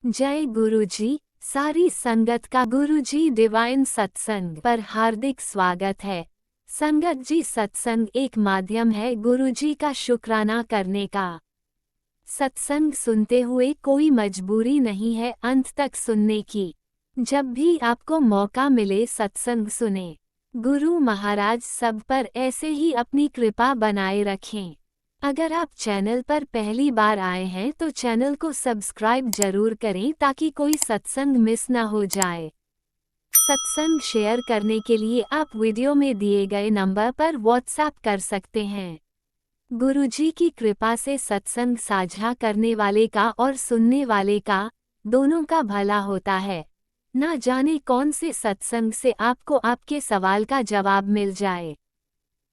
जय गुरुजी। सारी संगत का गुरुजी डिवाइन सत्संग पर हार्दिक स्वागत है। संगत जी, सत्संग एक माध्यम है गुरुजी का शुक्राना करने का। सत्संग सुनते हुए कोई मजबूरी नहीं है अंत तक सुनने की। जब भी आपको मौका मिले सत्संग सुने। गुरु महाराज सब पर ऐसे ही अपनी कृपा बनाए रखें। अगर आप चैनल पर पहली बार आए हैं तो चैनल को सब्सक्राइब जरूर करें ताकि कोई सत्संग मिस ना हो जाए। सत्संग शेयर करने के लिए आप वीडियो में दिए गए नंबर पर व्हाट्सएप कर सकते हैं। गुरुजी की कृपा से सत्संग साझा करने वाले का और सुनने वाले का दोनों का भला होता है। ना जाने कौन से सत्संग से आपको आपके सवाल का जवाब मिल जाए।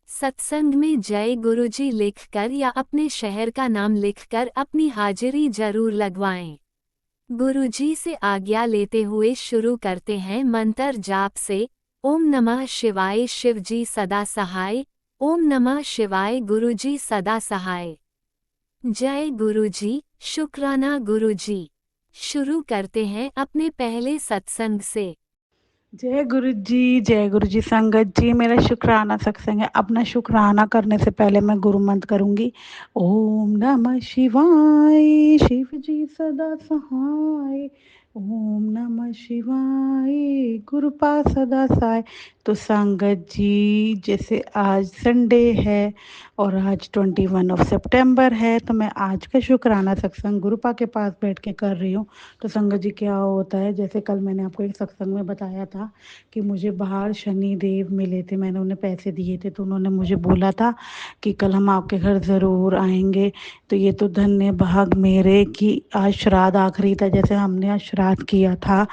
सत्संग में जय गुरुजी लिखकर या अपने शहर का नाम लिखकर अपनी हाजिरी जरूर लगवाएं। गुरुजी से आज्ञा लेते हुए शुरू करते हैं मंत्र जाप से। ओम नमः शिवाय शिवजी सदा सहाय। ओम नमः शिवाय गुरुजी सदा सहाय। जय गुरुजी, शुक्राना गुरुजी। शुरू करते हैं अपने पहले सत्संग से। जय गुरु जी संगत जी, मेरा शुक्राना सत्संग है। अपना शुक्राना करने से पहले मैं गुरु मंत्र करूंगी। ओम नमः शिवाय शिव जी सदा सहाय। ओम नमः शिवाय गुरु पास सदा सहाय। तो संगत जी, जैसे आज संडे है और आज 21 है, तो मैं आज का शुक्राना सत्संग गुरुपा के पास बैठ के कर रही हूँ। तो संगत जी, क्या होता है, जैसे कल मैंने आपको एक सत्संग में बताया था कि मुझे बाहर शनि देव मिले थे, मैंने उन्हें पैसे दिए थे, तो उन्होंने मुझे बोला था कि कल हम आपके घर ज़रूर आएंगे। तो ये तो धन्य भाग मेरे कि आज श्राद्ध आखिरी था, जैसे हमने आज श्राद्ध किया था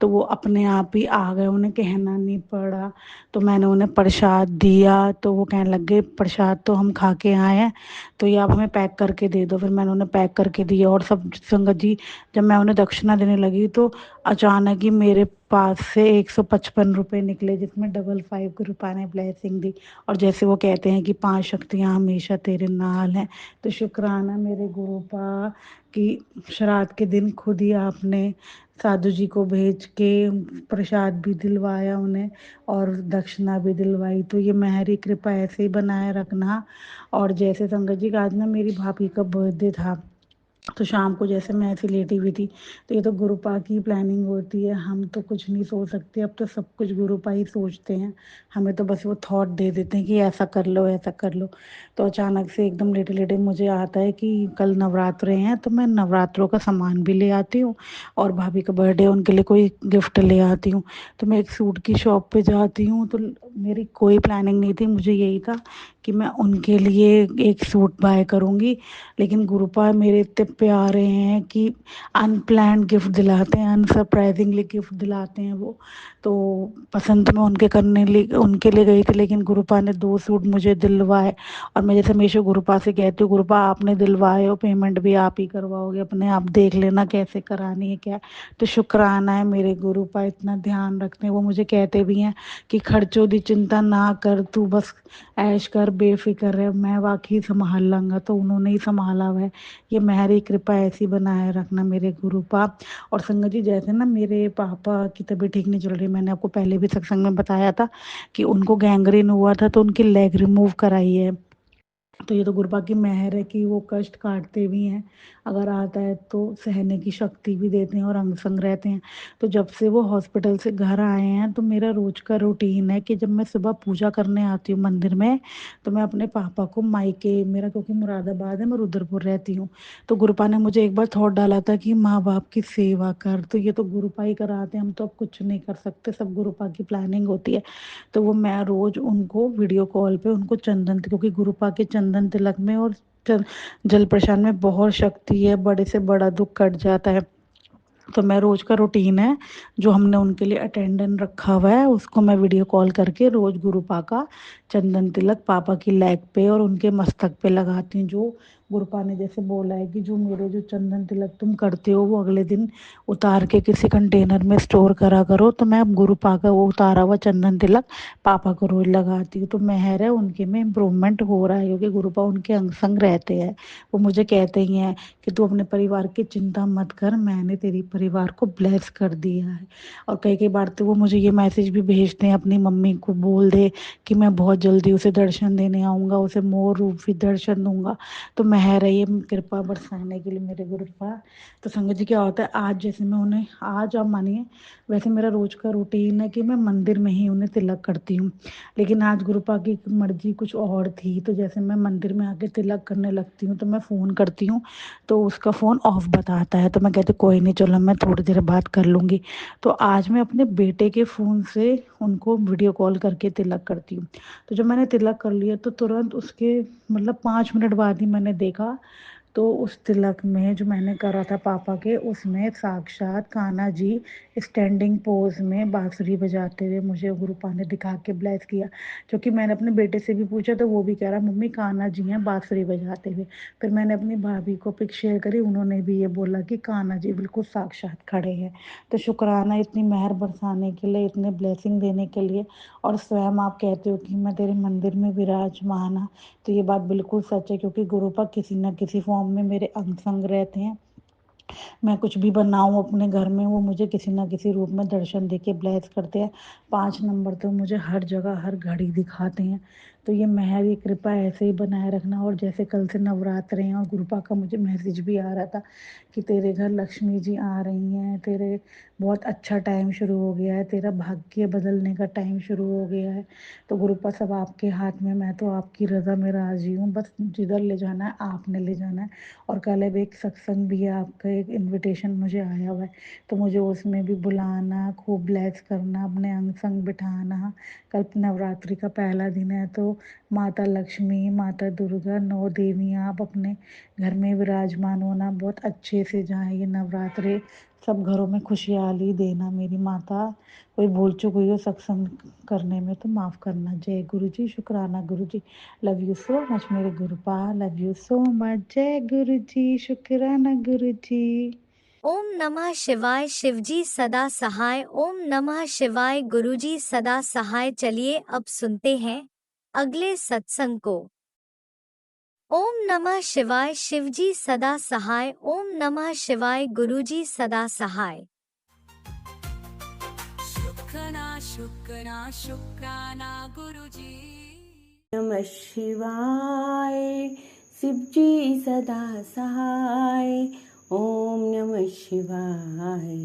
तो वो अपने आप ही आ गए, उन्हें कहना नहीं पड़ा। तो मैंने उन्हें प्रसाद दिया तो वो कहने लग गए प्रसाद तो हम खा के आए हैं, तो ये आप हमें पैक करके दे दो। फिर मैंने उन्हें पैक करके दिया। और सब संगत जी, जब मैं उन्हें दक्षिणा देने लगी तो अचानक ही मेरे पास से 155 रुपये निकले, जिसमें डबल 5 रुपये ने ब्लेसिंग दी। और जैसे वो कहते हैं कि 5 शक्तियाँ हमेशा तेरे नाल हैं। तो शुक्राना मेरे गुरु पा कि श्राद्ध के दिन खुद ही आपने साधु जी को भेज के प्रसाद भी दिलवाया उन्हें और दक्षिणा भी दिलवाई। तो ये मेहरी कृपा ऐसे ही बनाए रखना। और जैसे संगत जी, आज ना मेरी भाभी का बर्थडे था, तो शाम को जैसे मैं ऐसे लेटी हुई थी, तो ये तो गुरुपा की प्लानिंग होती है, हम तो कुछ नहीं सोच सकते, अब तो सब कुछ गुरुपा ही सोचते हैं। हमें तो बस वो थॉट दे देते हैं कि ऐसा कर लो ऐसा कर लो। तो अचानक से एकदम लेटे लेटे मुझे आता है कि कल नवरात्रे हैं, तो मैं नवरात्रों का सामान भी ले आती हूँ और भाभी का बर्थडे उनके लिए कोई गिफ्ट ले आती हूँ। तो मैं एक सूट की शॉप पे जाती हूँ, तो मेरी कोई प्लानिंग नहीं थी, मुझे यही था कि मैं उनके लिए एक सूट बाय करूँगी। लेकिन गुरुपा मेरे इतने प्यारे हैं कि अनप्लान्ड गिफ्ट दिलाते हैं, अनसरप्राइजिंगली गिफ्ट दिलाते हैं वो। तो पसंद मैं उनके लिए गई थी, लेकिन गुरुपा ने 2 सूट मुझे दिलवाए। और मैं जैसे हमेशा गुरुपा से कहती हूँ, गुरुपा आपने दिलवाए हो, पेमेंट भी आप ही करवाओगे, अपने आप देख लेना कैसे करानी है क्या। तो शुक्राना है मेरे गुरुपा, इतना ध्यान रखते हैं। वो मुझे कहते भी हैं कि खर्चों की चिंता ना कर, तू बस ऐश कर, बेफिक्र है, मैं वाकई संभाल लूँगा। तो उन्होंने ही संभाला हुआ है। ये मेहरी कृपा ऐसी बनाए रखना मेरे गुरु पाप। और संगत जी, जैसे ना मेरे पापा की तबीयत ठीक नहीं चल रही, मैंने आपको पहले भी सत्संग में बताया था कि उनको गैंग्रीन हुआ था, तो उनकी लेग रिमूव कराई है। तो ये तो गुरुपा की मेहर है कि वो कष्ट काटते भी हैं, अगर आता है तो सहने की शक्ति भी देते हैं और अंग संग रहते हैं। तो जब से वो हॉस्पिटल से घर आए हैं, तो मेरा रोज का रूटीन है कि जब मैं सुबह पूजा करने आती हूँ मंदिर में, तो मैं अपने पापा को मायके मेरा, क्योंकि मुरादाबाद है, मैं रुद्रपुर रहती हूँ, तो गुरुपा ने मुझे एक बार थॉट डाला था कि माँ बाप की सेवा कर। तो ये तो गुरुपा ही कराते हैं, हम तो अब कुछ नहीं कर सकते, सब गुरुपा की प्लानिंग होती है। तो वो मैं रोज उनको वीडियो कॉल पे उनको चंदन, क्योंकि गुरुपा के चंदन तिलक में और जल प्रशांत में बहुत शक्ति है, बड़े से बड़ा दुख कट जाता है। तो मैं रोज का रूटीन है, जो हमने उनके लिए अटेंडेंट रखा हुआ है, उसको मैं वीडियो कॉल करके रोज गुरुपा का चंदन तिलक पापा की लेग पे और उनके मस्तक पे लगाती हूँ, जो गुरुपा ने जैसे बोला है कि जो मेरे जो चंदन तिलक तुम करते हो वो अगले दिन उतार के किसी कंटेनर में स्टोर करा करो। तो मैं अब गुरुपा का वो उतारा हुआ चंदन तिलक पापा को रोज लगाती हूँ। तो मेहर है उनके में इम्प्रूवमेंट हो रहा है, क्योंकि गुरुपा उनके अंग संग रहते हैं। वो मुझे कहते ही हैं कि तू अपने परिवार की चिंता मत कर, मैंने तेरी परिवार को ब्लेस कर दिया है। और कई कई बार तो वो मुझे ये मैसेज भी भेजते हैं, अपनी मम्मी को बोल दे कि मैं बहुत जल्दी उसे दर्शन देने आऊँगा, उसे मोर रूप भी दर्शन दूंगा। तो मेहर है ये कृपा बरसाने के लिए मेरे गुरुपा। तो संगत जी क्या होता है, आज जैसे मैं उन्हें, आज आप मानिए वैसे मेरा रोज का रूटीन है कि मैं मंदिर में ही उन्हें तिलक करती हूँ, लेकिन आज गुरुपा की मर्जी कुछ और थी। तो जैसे मैं मंदिर में आके तिलक करने लगती हूँ तो मैं फ़ोन करती हूँ तो उसका फ़ोन ऑफ बताता है। तो मैं कहती कोई नहीं, चलो मैं थोड़ी देर बाद कर लूँगी। तो आज मैं अपने बेटे के फ़ोन से उनको वीडियो कॉल करके तिलक करती हूँ। तो जब मैंने तिलक कर लिया तो तुरंत उसके मतलब 5 मिनट बाद ही मैंने देखा, तो उस तिलक में जो मैंने करा था पापा के, उसमें साक्षात कान्हा जी स्टैंडिंग पोज में बांसुरी बजाते हुए मुझे गुरुपा ने दिखा के ब्लेस किया। क्योंकि मैंने अपने बेटे से भी पूछा तो वो भी कह रहा मम्मी कान्हा जी हैं बांसुरी बजाते हुए। फिर मैंने अपनी भाभी को पिक शेयर करी, उन्होंने भी ये बोला कि कान्हा जी बिल्कुल साक्षात खड़े हैं। तो शुक्राना इतनी मेहर बरसाने के लिए, इतने ब्लेसिंग देने के लिए। और स्वयं आप कहते हो कि मैं तेरे मंदिर में विराजमान हाँ, तो ये बात बिल्कुल सच है, क्योंकि गुरुपा किसी न किसी फॉर्म में मेरे अंग संग रहते हैं। मैं कुछ भी बनाऊँ अपने घर में, वो मुझे किसी ना किसी रूप में दर्शन देके ब्लेस करते हैं। 5 नंबर तो मुझे हर जगह हर घड़ी दिखाते हैं। तो ये मेहर ये कृपा ऐसे ही बनाए रखना। और जैसे कल से नवरात्र हैं और गुरुपा का मुझे मैसेज भी आ रहा था कि तेरे घर लक्ष्मी जी आ रही हैं, तेरे बहुत अच्छा टाइम शुरू हो गया है, तेरा भाग्य बदलने का टाइम शुरू हो गया है। तो गुरुपा सब आपके हाथ में, मैं तो आपकी रज़ा में राजी हूँ, बस जिधर ले जाना है आपने ले जाना है। और कल अब एक सत्संग भी है, आपका एक इनविटेशन मुझे आया हुआ है, तो मुझे उसमें भी बुलाना, खूब ब्लेस करना, अपने अंग संग बिठाना। कल नवरात्रि का पहला दिन है, तो माता लक्ष्मी, माता दुर्गा, 9 देवियाँ आप अपने घर में विराजमान होना, बहुत अच्छे से जाए ये नवरात्रे, सब घरों में खुशहाली देना मेरी माता। कोई भूल चूक हुई हो सत्संग करने में तो माफ़ करना। जय गुरु जी, शुक्राना गुरु जी, लव यू सो मच मेरे गुरुपा, लव यू सो मच। जय गुरु जी, शुक्राना गुरु जी। ओम नमः शिवाय। शिवजी सदा सहाय। ओम नमः शिवाय। गुरुजी सदा सहाय। चलिए अब सुनते हैं अगले सत्संग को। ओम नमः शिवाय। शिवजी सदा सहाय। ओम नमः शिवाय। गुरुजी सदा सहाय। शुक्राना शुक्राना शुक्राना गुरुजी। नमः शिवाय। शिवजी सदा सहाय। ओम नमः शिवाय।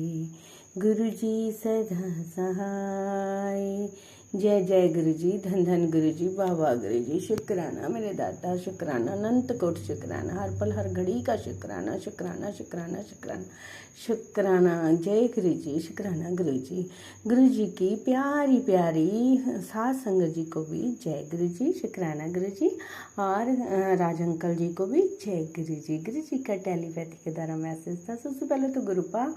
गुरुजी सदा सहाय। जय जय गुरुजी, धन धन गुरुजी, बाबा गुरुजी, शुक्राना मेरे दाता, शुक्राना अनंत कोट, शुक्राना हर पल हर घड़ी का, शुक्राना शुक्राना शुक्राना शुक्राना शुक्राना। जय गुरुजी, शुक्राना गुरुजी। गुरुजी की प्यारी प्यारी सास संगत जी को भी जय गुरुजी, शुक्राना गुरुजी। और राज अंकल जी को भी जय गुरुजी। गुरुजी का टेलीपैथी के द्वारा मैसेज था। सबसे पहले तो गुरुपा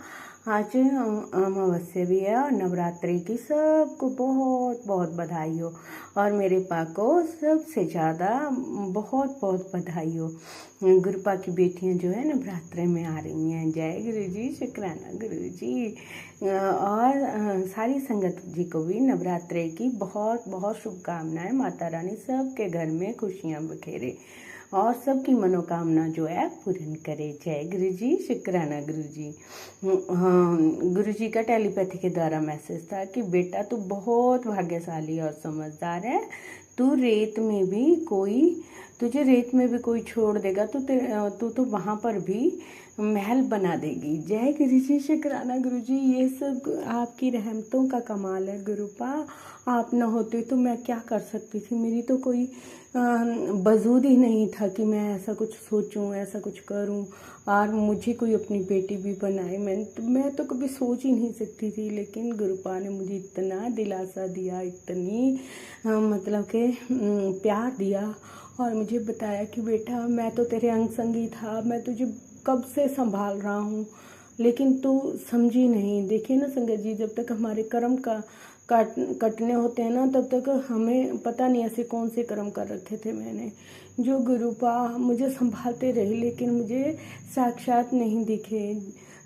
आज अमावस्या भी है और नवरात्रि की सबको बहुत बहुत बधाई हो, और मेरे पा को सबसे ज़्यादा बहुत बहुत बधाई हो। गुरुपा की बेटियां जो है नवरात्रि में आ रही हैं। जय गुरुजी, शुक्राना गुरुजी। और सारी संगत जी को भी नवरात्रि की बहुत बहुत शुभकामनाएं। माता रानी सबके घर में खुशियां बखेरे और सबकी मनोकामना जो है पूर्ण करे। जय गुरुजी, शुक्राना गुरुजी। हाँ, गुरुजी का टेलीपैथी के द्वारा मैसेज था कि बेटा तू बहुत भाग्यशाली और समझदार है। तू रेत में भी कोई, तुझे रेत में भी कोई छोड़ देगा तो तू तो वहाँ पर भी महल बना देगी। जय गुरुजी, शुक्राना गुरुजी। ये सब आपकी रहमतों का कमाल है गुरुपा। आप न होते तो मैं क्या कर सकती थी, मेरी तो कोई वजूद ही नहीं था कि मैं ऐसा कुछ सोचूं, ऐसा कुछ करूं, और मुझे कोई अपनी बेटी भी बनाए। मैं तो कभी सोच ही नहीं सकती थी, लेकिन गुरुपा ने मुझे इतना दिलासा दिया, इतनी मतलब कि प्यार दिया, और मुझे बताया कि बेटा मैं तो तेरे अंग संगी था, मैं तुझे कब से संभाल रहा हूँ, लेकिन तू समझी नहीं। देखिए ना संगत जी, जब तक हमारे कर्म का कटने होते हैं ना, तब तक हमें पता नहीं ऐसे कौन से कर्म कर रखे थे मैंने, जो गुरुपा मुझे संभालते रहे लेकिन मुझे साक्षात नहीं दिखे।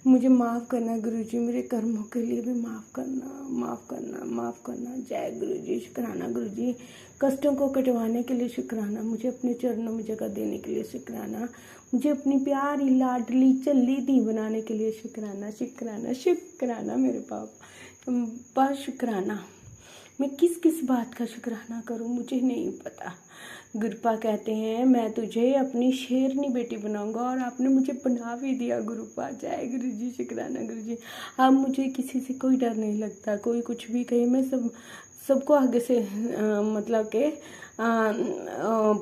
मुझे माफ़ करना गुरुजी, मेरे कर्मों के लिए भी माफ़ करना, माफ़ करना, माफ़ करना। जय गुरुजी, शुक्राना गुरुजी, कष्टों को कटवाने के लिए शुक्राना, मुझे अपने चरणों में जगह देने के लिए शुक्राना, मुझे अपनी प्यारी लाडली चल्ली दी बनाने के लिए शुक्राना, शुक्राना, शुक्राना मेरे पापा, शुक्राना। मैं किस किस बात का शुक्राना करूं मुझे नहीं पता। गुरुपा कहते हैं मैं तुझे अपनी शेरनी बेटी बनाऊंगा, और आपने मुझे बना भी दिया गुरुपा। जय गुरुजी, शुक्राना गुरुजी। अब मुझे किसी से कोई डर नहीं लगता, कोई कुछ भी कहे मैं सबको आगे से मतलब के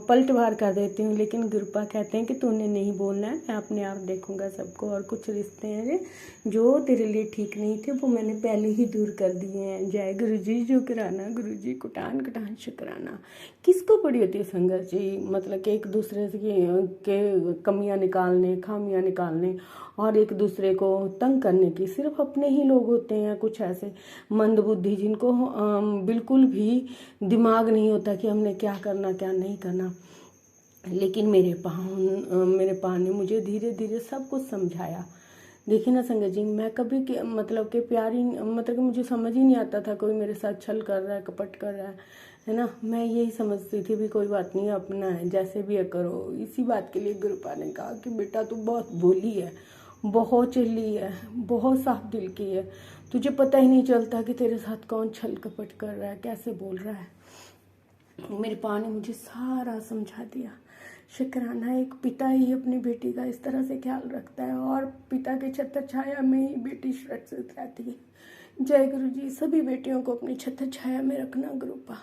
पलटवार कर देती हूँ, लेकिन गुरुपा कहते हैं कि तूने नहीं बोलना है, मैं अपने आप देखूंगा सबको। और कुछ रिश्ते हैं जो तेरे लिए ठीक नहीं थे वो मैंने पहले ही दूर कर दिए हैं। जय गुरुजी, शुक्राना गुरुजी, कुटान कुटान शुक्राना। किसको पड़ी होती है संगत जी, मतलब कि एक दूसरे के कमियां निकालने, खामियां निकालने और एक दूसरे को तंग करने की। सिर्फ अपने ही लोग होते हैं कुछ ऐसे मंदबुद्धि, जिनको बिल्कुल भी दिमाग नहीं होता कि हमने क्या करना क्या नहीं करना। लेकिन मेरे पा ने मुझे धीरे धीरे सब कुछ समझाया। देखिए ना संगत जी, मैं कभी मतलब कि प्यारी, मतलब कि मुझे समझ ही नहीं आता था कोई मेरे साथ छल कर रहा है, कपट कर रहा है ना। मैं यही समझती थी भी कोई बात नहीं, अपना है, जैसे भी है करो। इसी बात के लिए गुरुपा ने कहा कि बेटा तू बहुत भोली है, बहुत चिल्ली है, बहुत साफ दिल की है, तुझे पता ही नहीं चलता कि तेरे साथ कौन छल कपट कर रहा है, कैसे बोल रहा है। मेरे पा ने मुझे सारा समझा दिया। शुक्राना, एक पिता ही अपनी बेटी का इस तरह से ख्याल रखता है, और पिता के छत्र छाया में ही बेटी सुरक्षित रहती है। जय गुरुजी, सभी बेटियों को अपनी छत्र छाया में रखना गुरुपा।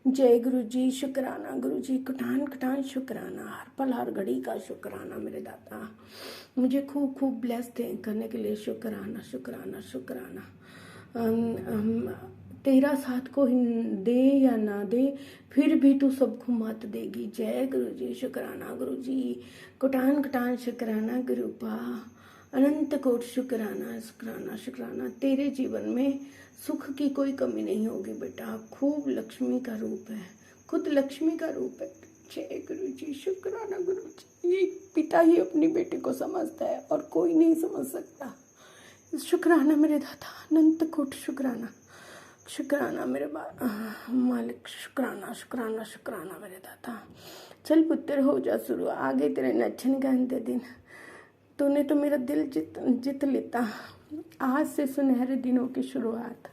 जय गुरुजी, शुक्राना गुरुजी, कुटान कुटान शुक्राना, हर पल हर घड़ी का शुक्राना मेरे दाता। मुझे खूब खूब ब्लेस करने के लिए शुक्राना, शुक्राना, शुक्राना। तेरा साथ को दे या ना दे, फिर भी तू सबको मत देगी। जय गुरुजी, शुक्राना गुरुजी, कुटान कुटान शुक्राना गुरुपा, अनंत कोट शुक्राना, शुक्राना, शुक्राना। तेरे जीवन में सुख की कोई कमी नहीं होगी बेटा, खूब लक्ष्मी का रूप है, खुद लक्ष्मी का रूप है। जय गुरुजी, शुक्राना गुरुजी। ये पिता ही अपनी बेटी को समझता है और कोई नहीं समझ सकता। शुक्राना मेरे दाता, अनंत कोट शुक्राना, शुक्राना मेरे मालिक, शुक्राना, शुक्राना, शुक्राना मेरे दाता। चल पुत्र हो जा शुरू, आगे तेरे नच्छन गहनते दिन। तूने तो मेरा दिल जीत लेता, आज से सुनहरे दिनों की शुरुआत।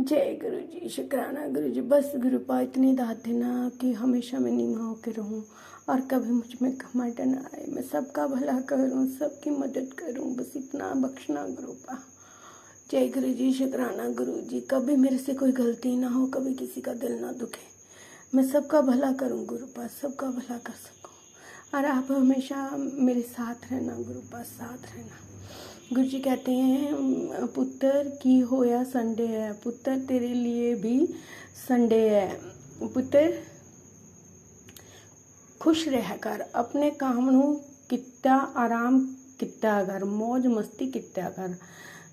जय गुरुजी, शुक्राना गुरुजी। बस गुरुपा इतनी दात देना कि हमेशा मैं नीमा होकर रहूं और कभी मुझ में घमंड न आए, मैं सबका भला करूं, सबकी मदद करूं, बस इतना बख्शना गुरुपा। जय गुरुजी, शुक्राना गुरुजी। कभी मेरे से कोई गलती ना हो, कभी किसी का दिल ना दुखे, मैं सबका भला करूं गुरुपा, सबका भला कर सकूं, और आप हमेशा मेरे साथ रहना गुरुपा, साथ रहना। गुरुजी कहते हैं पुत्र की होया संडे है, पुत्र तेरे लिए भी संडे है। पुत्र खुश रह कर, अपने काम नू कित्ता आराम कित्ता कर, मौज मस्ती कित्ता कर,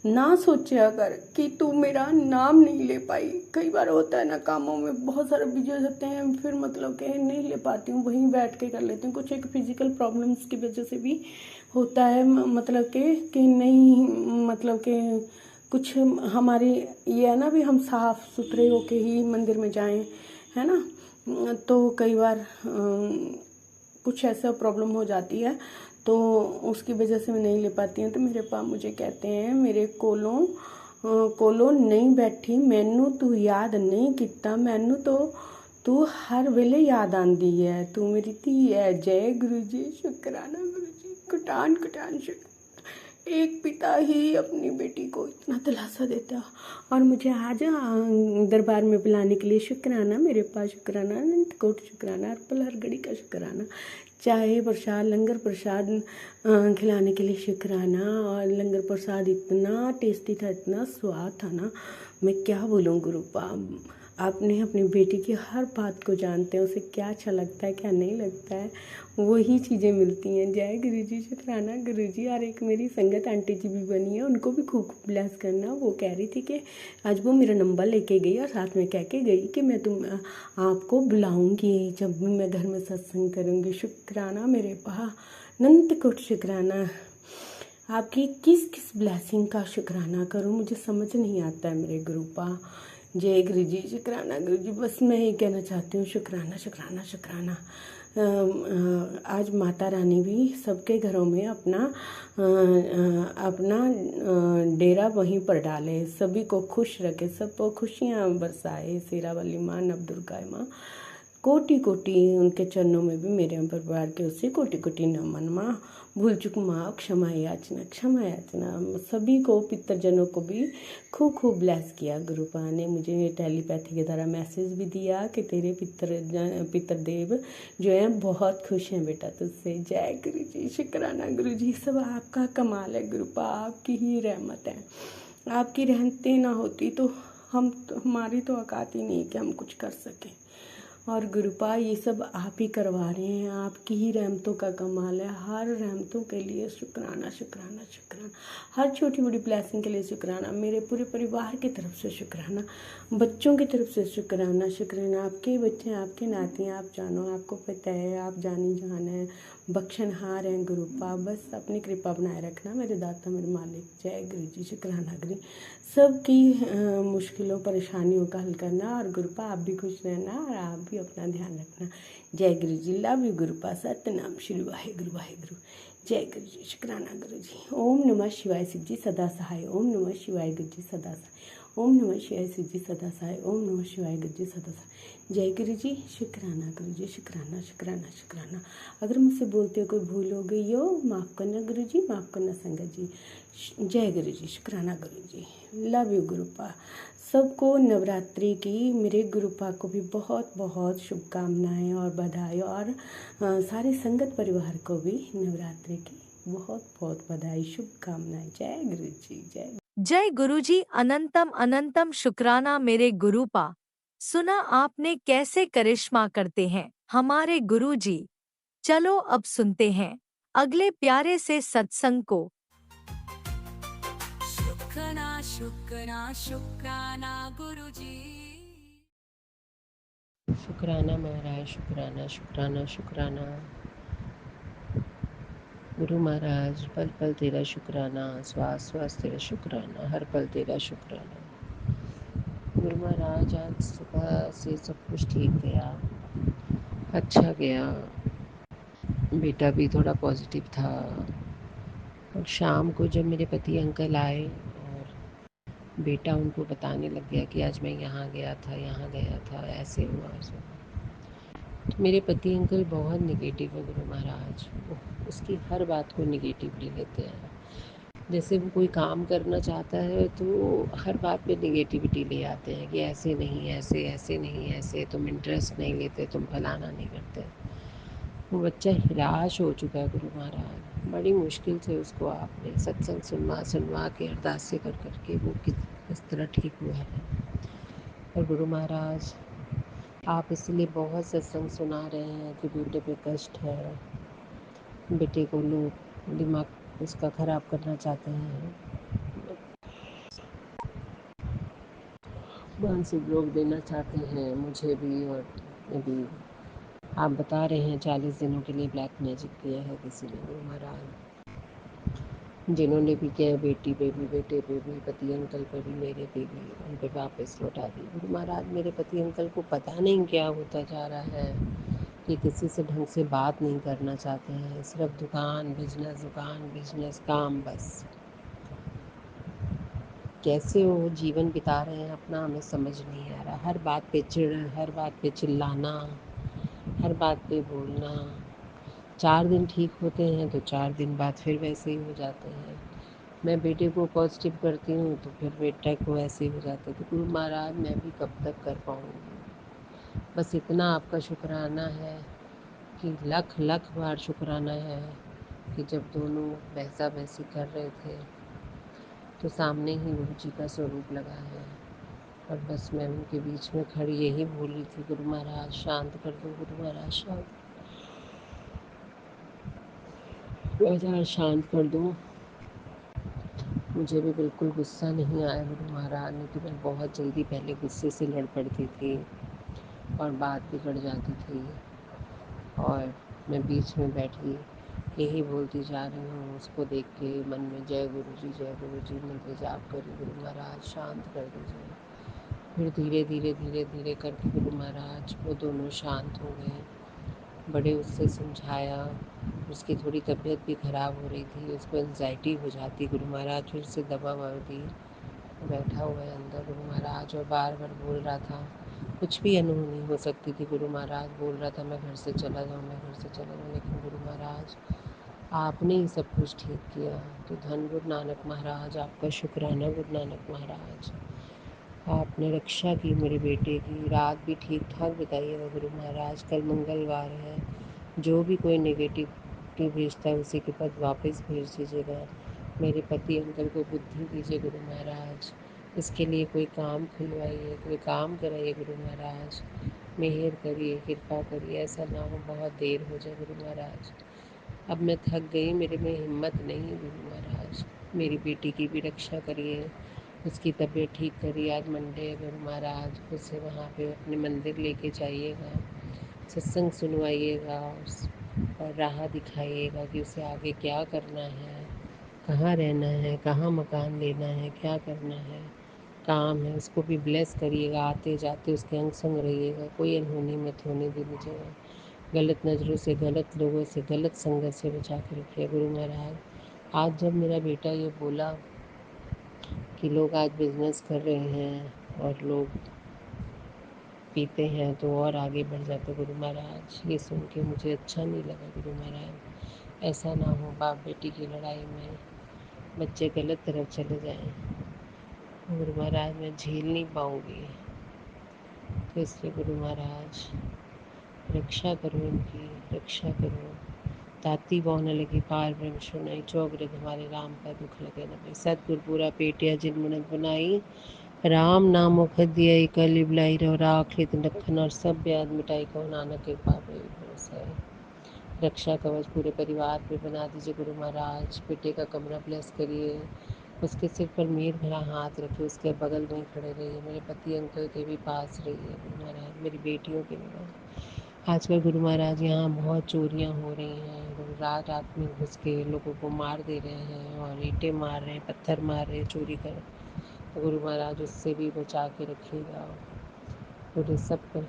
ना सोचा कर कि तू मेरा नाम नहीं ले पाई। कई बार होता है ना, कामों में बहुत सारे बिजी हो जाते हैं, फिर मतलब कि नहीं ले पाती हूँ, वहीं बैठ के कर लेती हूँ। कुछ एक फिजिकल प्रॉब्लम्स की वजह से भी होता है, मतलब कि नहीं, मतलब कि कुछ हमारी ये है ना भी, हम साफ सुथरे होके ही मंदिर में जाएं, है ना। तो कई बार कुछ ऐसा प्रॉब्लम हो जाती है, तो उसकी वजह से मैं नहीं ले पाती हूँ। तो मेरे पापा मुझे कहते हैं मेरे कोलों नहीं बैठी, मैनू तू याद नहीं किता, मैनू तो तू हर वेले याद आंदी है, तू मेरी धी है। जय गुरु जी, शुक्राना गुरु जी, कुटान कुटान शुक्र। एक पिता ही अपनी बेटी को इतना दिलासा देता है, और मुझे आज दरबार में बुलाने के लिए शुक्राना मेरे पास, शुक्राना, अनंत कोट शुक्राना, हर पल हर घड़ी का शुक्राना। चाहे प्रसाद, लंगर प्रसाद खिलाने के लिए शुक्राना, और लंगर प्रसाद इतना टेस्टी था, इतना स्वाद था ना, मैं क्या बोलूँ गुरुपा। आपने अपनी बेटी की हर बात को जानते हैं, उसे क्या अच्छा लगता है क्या नहीं लगता है, वही चीज़ें मिलती हैं। जय गुरु जी, शुक्राना गुरु जी। और एक मेरी संगत आंटी जी भी बनी है, उनको भी खूब खूब ब्लेस करना। वो कह रही थी कि आज वो मेरा नंबर लेके गई और साथ में कह के गई कि मैं आपको बुलाऊंगी जब भी मैं घर में सत्संग करूँगी। शुक्राना मेरे पा, अनंत कोट शुक्राना। आपकी किस किस ब्लेसिंग का शुक्राना करूं, मुझे समझ नहीं आता है मेरे गुरुपा। जय गुरु जी, शुक्राना गुरु जी। बस मैं ये कहना चाहती हूँ, शुक्राना शुक्राना शुक्राना। आज माता रानी भी सबके घरों में अपना डेरा वहीं पर डाले, सभी को खुश रखे, सबको खुशियाँ बरसाए। शेरा वाली माँ, नव दुर्गा माँ, कोटि कोटि उनके चरणों में भी मेरे परिवार के उससे कोटि कोटि नमन। माँ भूल चुक माँ, क्षमा याचना क्षमा याचना। सभी को, पितरजनों को भी खूब खूब ब्लेस किया। गुरुपा ने मुझे टेलीपैथी के द्वारा मैसेज भी दिया कि तेरे पितरदेव जो है बहुत खुश हैं बेटा तुझसे। जय गुरु जी, शुक्राना गुरु जी। सब आपका कमाल है गुरुपा, आपकी ही रहमत है। आपकी रहमतें ना होती तो हमारी तो औकात ही नहीं कि हम कुछ कर सकें। और गुरुपा ये सब आप ही करवा रहे हैं, आपकी ही रहमतों का कमाल है। हर रहमतों के लिए शुक्राना शुक्राना शुक्राना। हर छोटी बड़ी ब्लेसिंग के लिए शुक्राना। मेरे पूरे परिवार की तरफ से शुक्राना, बच्चों की तरफ से शुक्राना शुक्राना। आपके बच्चे, आपके नाती, आप जानो, आपको पता है, आप जानी जान है, बख्शनहार हैं गुरुपा। बस अपनी कृपा बनाए रखना मेरे दाता, मेरे मालिक। जय गुरु जी, शुक्राना गुरु। सबकी मुश्किलों परेशानियों का हल करना। और गुरुपा आप भी खुश रहना और आप भी अपना ध्यान रखना। जय गुरु जी, लव यू गुरुपा। सतनाम श्री वाहेगुरु वाहेगुरु। जय गुरु जी, शुक्राना गुरु जी। ओम नमः शिवाय, शिव जी सदा सहाय। ओम नमः शिवाय, गुरु जी सदा सहाय। ओम नमः शिवाय, शिव जी सदा सहाय। ओम नमः शिवाय, गुरु जी सदा सहाय। जय गुरु जी, शुक्राना गुरु जी, शुक्राना शुक्राना शुक्राना। अगर मुझसे बोलते हो कोई भूल हो गई हो, माफ़ करना गुरु जी, माफ़ करना संगत जी। जय गुरु जी, शुक्राना गुरु जी। Love you गुरुपा। सबको नवरात्रि की, मेरे गुरुपा को भी बहुत बहुत शुभकामनाएं और बधाई। और सारे संगत परिवार को भी नवरात्रि की बहुत बहुत बधाई, शुभकामनाएं। जय गुरु जी, जय। जय गुरुजी, अनंतम अनंतम शुक्राना मेरे गुरुपा। सुना आपने कैसे करिश्मा करते हैं हमारे गुरुजी। चलो अब सुनते हैं अगले प्यारे से सत्संग को। शुक्राना शुक्राना शुक्राना गुरु जी। शुक्राना महाराज, शुक्राना शुक्राना शुक्राना। गुरु महाराज, पल पल तेरा शुक्राना, श्वास श्वास तेरा शुक्राना, हर पल तेरा शुक्राना। गुरु महाराज, आज सुबह से सब कुछ ठीक गया, अच्छा गया। बेटा भी थोड़ा पॉजिटिव था। और शाम को जब मेरे पति अंकल आए और बेटा उनको बताने लग गया कि आज मैं यहाँ गया था, यहाँ गया था, ऐसे हुआ ऐसे हुआ, तो मेरे पति अंकल बहुत निगेटिव है गुरु महाराज। वो उसकी हर बात को निगेटिवली लेते हैं। जैसे वो कोई काम करना चाहता है तो हर बात पे निगेटिविटी ले आते हैं कि ऐसे नहीं, ऐसे ऐसे नहीं, ऐसे तुम इंटरेस्ट नहीं लेते, तुम फलाना नहीं करते। वो बच्चा हिराश हो चुका है गुरु महाराज। बड़ी मुश्किल से उसको आपने सत्संग सुनवा सुनवा के, अरदास से कर करके वो किस तरह ठीक हुआ है। और गुरु महाराज, आप इसलिए बहुत सत्संग सुना रहे हैं कि बेटे पे कष्ट है, बेटे को लोग दिमाग उसका ख़राब करना चाहते हैं, मानसिक रोग देना चाहते हैं, मुझे भी। और अभी आप बता रहे हैं 40 दिनों के लिए ब्लैक मैजिक किया है किसी ने गुरु महाराज। जिन्होंने भी किया, बेटी पे भी, बेटे पे भी, पति अंकल पे भी, मेरे पे भी, उन पे वापस लौटा दी गुरु महाराज। मेरे पति अंकल को पता नहीं क्या होता जा रहा है कि किसी से ढंग से बात नहीं करना चाहते हैं, सिर्फ दुकान बिजनेस काम बस। कैसे वो जीवन बिता रहे हैं अपना, हमें समझ नहीं आ रहा। हर बात पे चिढ़, हर बात पे चिल्लाना, हर बात पे बोलना। 4 दिन ठीक होते हैं तो 4 दिन बाद फिर वैसे ही हो जाते हैं। मैं बेटे को पॉजिटिव करती हूँ तो फिर बेटा को ऐसे ही हो जाता है। तो गुरु महाराज, मैं भी कब तक कर पाऊँगी। बस इतना आपका शुक्राना है कि लख लख बार शुक्राना है कि जब दोनों बहसा बहसी कर रहे थे तो सामने ही गुरु जी का स्वरूप लगा है। और बस मैं उनके बीच में खड़ी यही बोल रही थी, गुरु महाराज शांत कर दो, गुरु महाराज शांत कर दो। मुझे भी बिल्कुल गुस्सा नहीं आया गुरु महाराज ने, कि मैं बहुत जल्दी पहले गुस्से से लड़ पड़ती थी और बात बिगड़ जाती थी, और मैं बीच में बैठी यही बोलती जा रही हूँ, उसको देख के मन में जय गुरु जी मंत्र जाप करी, गुरु महाराज शांत कर दीजिए। फिर धीरे धीरे धीरे धीरे करके गुरु महाराज वो दोनों शांत हो गए। बड़े उससे समझाया, उसकी थोड़ी तबीयत भी ख़राब हो रही थी, उसको एंजाइटी हो जाती, गुरु महाराज फिर से दवा ववा दी। बैठा हुआ है अंदर गुरु महाराज और बार बार बोल रहा था, कुछ भी अनहोनी हो सकती थी, गुरु महाराज बोल रहा था मैं घर से चला जाऊँ, मैं घर से चला जाऊँ, लेकिन गुरु महाराज आपने ही सब कुछ ठीक किया। तो धन गुरु नानक महाराज, आपका शुक्राना गुरु नानक महाराज, आपने रक्षा की मेरे बेटे की। रात भी ठीक ठाक बिताइएगा गुरु महाराज, कल मंगलवार है, जो भी कोई नेगेटिव भेजता है उसी के पास वापस भेज दीजिएगा। मेरे पति अंकल को बुद्धि दीजिए गुरु महाराज, इसके लिए कोई काम खुलवाइए, कोई काम कराइए गुरु महाराज, मेहर करिए, कृपा करिए, ऐसा ना हो बहुत देर हो जाए गुरु महाराज। अब मैं थक गई, मेरे में हिम्मत नहीं गुरु महाराज, मेरी बेटी की भी रक्षा करिए, उसकी तबीयत ठीक करिए। आज मंडे है गुरु महाराज, उसे वहाँ पे अपने मंदिर लेके जाइएगा, सत्संग सुनवाइएगा और राह दिखाइएगा कि उसे आगे क्या करना है, कहाँ रहना है, कहाँ मकान लेना है, क्या करना है, काम है, उसको भी ब्लेस करिएगा। आते जाते उसके अंग संग रहिएगा, कोई अनहोनी मत होने दीजिएगा। गलत नज़रों से, गलत लोगों से, गलत संगत से बचा के रखिए गुरु महाराज। आज जब मेरा बेटा ये बोला कि लोग आज बिजनेस कर रहे हैं और लोग पीते हैं तो और आगे बढ़ जाते गुरु महाराज, ये सुन के मुझे अच्छा नहीं लगा गुरु महाराज। ऐसा ना हो बाप बेटी की लड़ाई में बच्चे गलत तरफ चले जाएं, गुरु महाराज मैं झेल नहीं पाऊँगी। तो इसलिए गुरु महाराज रक्षा करो, इनकी रक्षा करो। ताती बहु न लगी पार ब्रह्म सुनाई, चौगरद हमारे राम का दुख लगे न भाई। सतगुर पूरा पेटिया जिन मुनत बनाई, राम नाम मुख दिया कल बुलाई रहो, राखित लखन और सब ब्याज मिटाई, कहो नानक कृपा पे भरोसा है। रक्षा कवच पूरे परिवार पे बना दीजिए गुरु महाराज। बेटे का कमरा ब्लेस करिए, उसके सिर पर मेर भरा हाथ रखिए, उसके बगल में ही खड़े रहिए। मेरे पति अंकल के भी पास रहिए गुरु महाराज, मेरी बेटियों के भी। आजकल गुरु महाराज यहाँ बहुत चोरियाँ हो रही हैं, लोग रात रात में घुस के लोगों को मार दे रहे हैं और ईंटें मार रहे हैं, पत्थर मार रहे हैं, चोरी कर। तो गुरु महाराज उससे भी बचा के रखिएगा, पूरे सब पर,